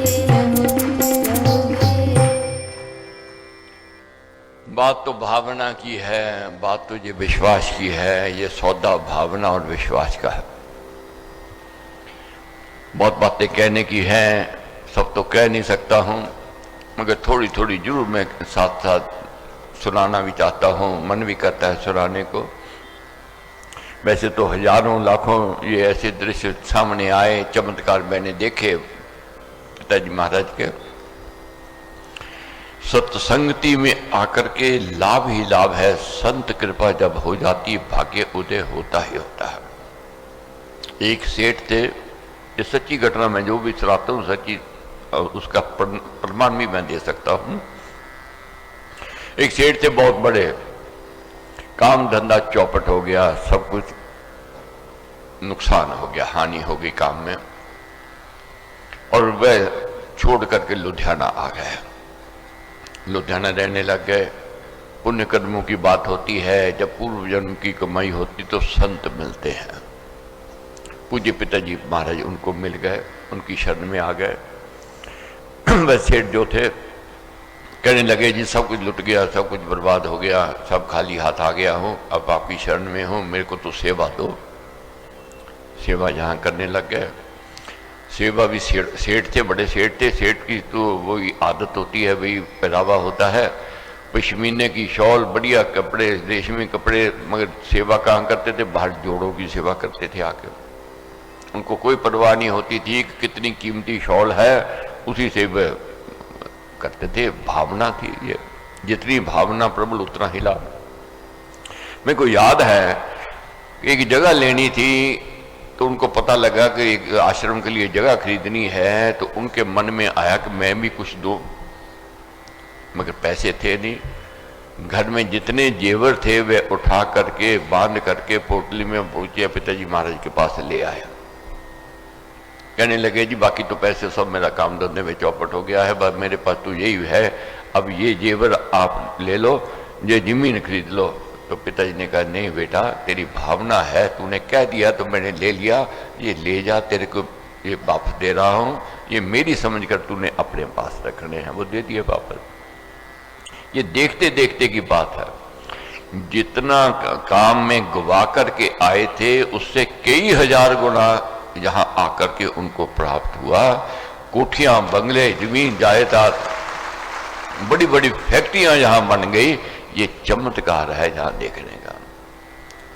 बात तो भावना की है, बात तो ये विश्वास की है। ये सौदा भावना और विश्वास का है। बहुत बातें कहने की हैं, सब तो कह नहीं सकता हूँ, मगर थोड़ी थोड़ी जरूर मैं साथ साथ सुनाना भी चाहता हूँ, मन भी करता है सुनाने को। वैसे तो हजारों लाखों ये ऐसे दृश्य सामने आए, चमत्कार मैंने देखे पिताजी महाराज के। सत्संगति में आकर के लाभ ही लाभ है। संत कृपा जब हो जाती भाग्य उदय होता ही होता है। एक सेठ थे, ये सच्ची घटना मैं जो भी सुनाता हूँ सच्ची, उसका प्रमाण भी मैं दे सकता हूँ। एक सेठ थे बहुत बड़े, काम धंधा चौपट हो गया, सब कुछ नुकसान हो गया, हानि हो गई काम में, और वह छोड़ करके लुधियाना आ गए। लुधियाना रहने लग गए। पुण्य कर्मों की बात होती है, जब पूर्व जन्म की कमाई होती तो संत मिलते हैं। पूज्य पिताजी महाराज उनको मिल गए, उनकी शरण में आ गए। वह सेठ जो थे कहने लगे जी सब कुछ लुट गया, सब कुछ बर्बाद हो गया, सब खाली हाथ आ गया हूँ, अब आपकी शरण में हूँ, मेरे को तो सेवा दो। सेवा जहाँ करने लग गए। सेवा भी सेठ थे, बड़े सेठ थे। सेठ की तो वही आदत होती है, वही पहनावा होता है, पश्मीने की शॉल, बढ़िया कपड़े, रेशमी कपड़े। मगर सेवा कहाँ करते थे? बाहर जोड़ों की सेवा करते थे आके। उनको कोई परवाह नहीं होती थी कि कितनी कीमती शॉल है, उसी से वह करते थे। भावना थी ये, जितनी भावना प्रबल उतना हिला। मेरे को याद है एक जगह लेनी थी, तो उनको पता लगा कि एक आश्रम के लिए जगह खरीदनी है, तो उनके मन में आया कि मैं भी कुछ दूं, मगर पैसे थे नहीं। घर में जितने जेवर थे वे उठा करके बांध करके पोटली में पहुंचे, पिताजी महाराज के पास ले आया। कहने लगे जी बाकी तो पैसे सब मेरा काम धंधे में चौपट हो गया है, बस मेरे पास तो यही है, अब ये जेवर आप ले लो, ये जमीन खरीद लो। तो पिताजी ने कहा नहीं बेटा, तेरी भावना है, तूने कह दिया तो मैंने ले लिया, ये ले जा, तेरे को ये वापस दे रहा हूँ, ये मेरी समझ कर तूने अपने पास रखने हैं। वो दे दिए वापस। ये देखते देखते की बात है। जितना काम में गवा करके आए थे उससे कई हजार गुना यहाँ आकर के उनको प्राप्त हुआ। कोठियां, बंगले, जमीन जायदाद, बड़ी बड़ी फैक्ट्रियां यहाँ बन गई। ये चमत्कार है जहाँ देखने का।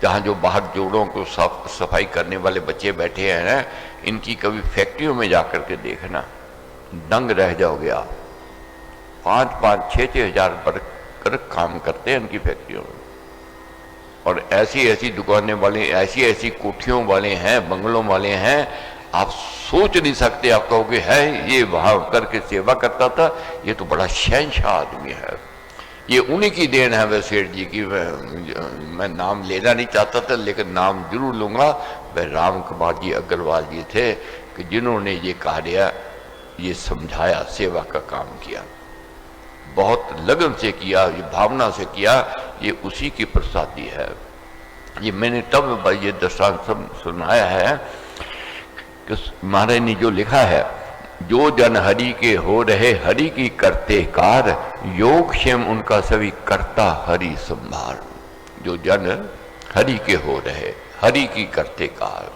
जहाँ जो बाहर जोड़ों को साफ सफाई करने वाले बच्चे बैठे हैं ना, इनकी कभी फैक्ट्रियों में जाकर के देखना, दंग रह जाओगे आप। 5-5, 6-6 हजार वर्कर काम करते हैं इनकी फैक्ट्रियों में, और ऐसी ऐसी दुकानें वाले, ऐसी ऐसी कोठियों वाले हैं, बंगलों वाले हैं, आप सोच नहीं सकते। आप कहोगे है ये वहां करके सेवा करता था, ये तो बड़ा शहंशाह आदमी है। ये उन्हीं की देन है वह सेठ जी की। मैं नाम लेना नहीं चाहता था, लेकिन नाम जरूर लूंगा। वह राम कुमार जी अग्रवाल जी थे कि जिन्होंने ये कार्य, ये समझाया, सेवा का काम किया, बहुत लगन से किया, ये भावना से किया। ये उसी की प्रसादी है। ये मैंने तब ये दृष्टांत सुनाया है कि महाराज ने जो लिखा है, जो जन हरि के हो रहे हरि की करते कार, योग क्षेम उनका सभी करता हरि संभार। जो जन हरि के हो रहे हरि की करते कार,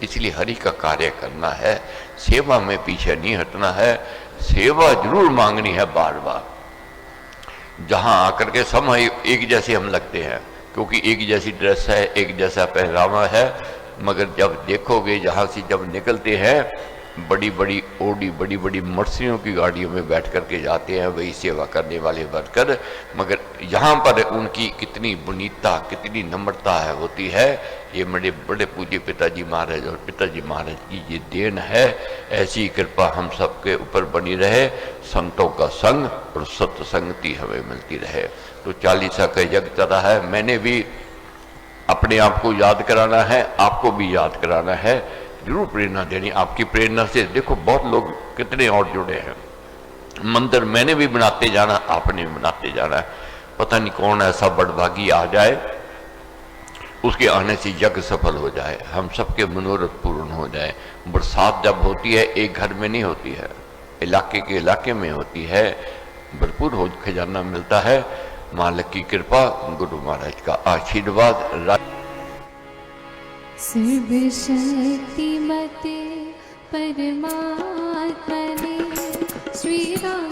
इसलिए हरि का कार्य करना है, सेवा में पीछे नहीं हटना है। सेवा जरूर मांगनी है बार बार। जहां आकर के सब एक जैसे हम लगते हैं, क्योंकि एक जैसी ड्रेस है, एक जैसा पहनावा है, मगर जब देखोगे जहां से जब निकलते हैं, बड़ी बड़ी ओडी, बड़ी बड़ी मर्सियों की गाड़ियों में बैठ करके जाते हैं वही सेवा करने वाले वर्कर, मगर यहाँ पर उनकी कितनी बुनीता, कितनी नम्रता है होती है। ये मेरे बड़े पूज्य पिताजी महाराज और पिताजी महाराज की ये देन है। ऐसी कृपा हम सबके ऊपर बनी रहे, संतों का संग और सत्संगति हमें मिलती रहे। तो 40 का यज्ञ चला है, मैंने भी अपने आप को याद कराना है, आपको भी याद कराना है, जरूर प्रेरणा देनी। आपकी प्रेरणा से देखो बहुत लोग कितने और जुड़े हैं। मंदिर मैंने भी बनाते जाना, आपने भी बनाते जाना है। पता नहीं कौन ऐसा बड़भागी आ जाए, उसके आने से यज्ञ सफल हो जाए, हम सबके मनोरथ पूर्ण हो जाए। बरसात जब होती है एक घर में नहीं होती है, इलाके के इलाके में होती है, भरपूर हो खजाना मिलता है। मालिक की कृपा, गुरु महाराज का आशीर्वाद। सर्व शक्तिमते परमात्मने श्री राम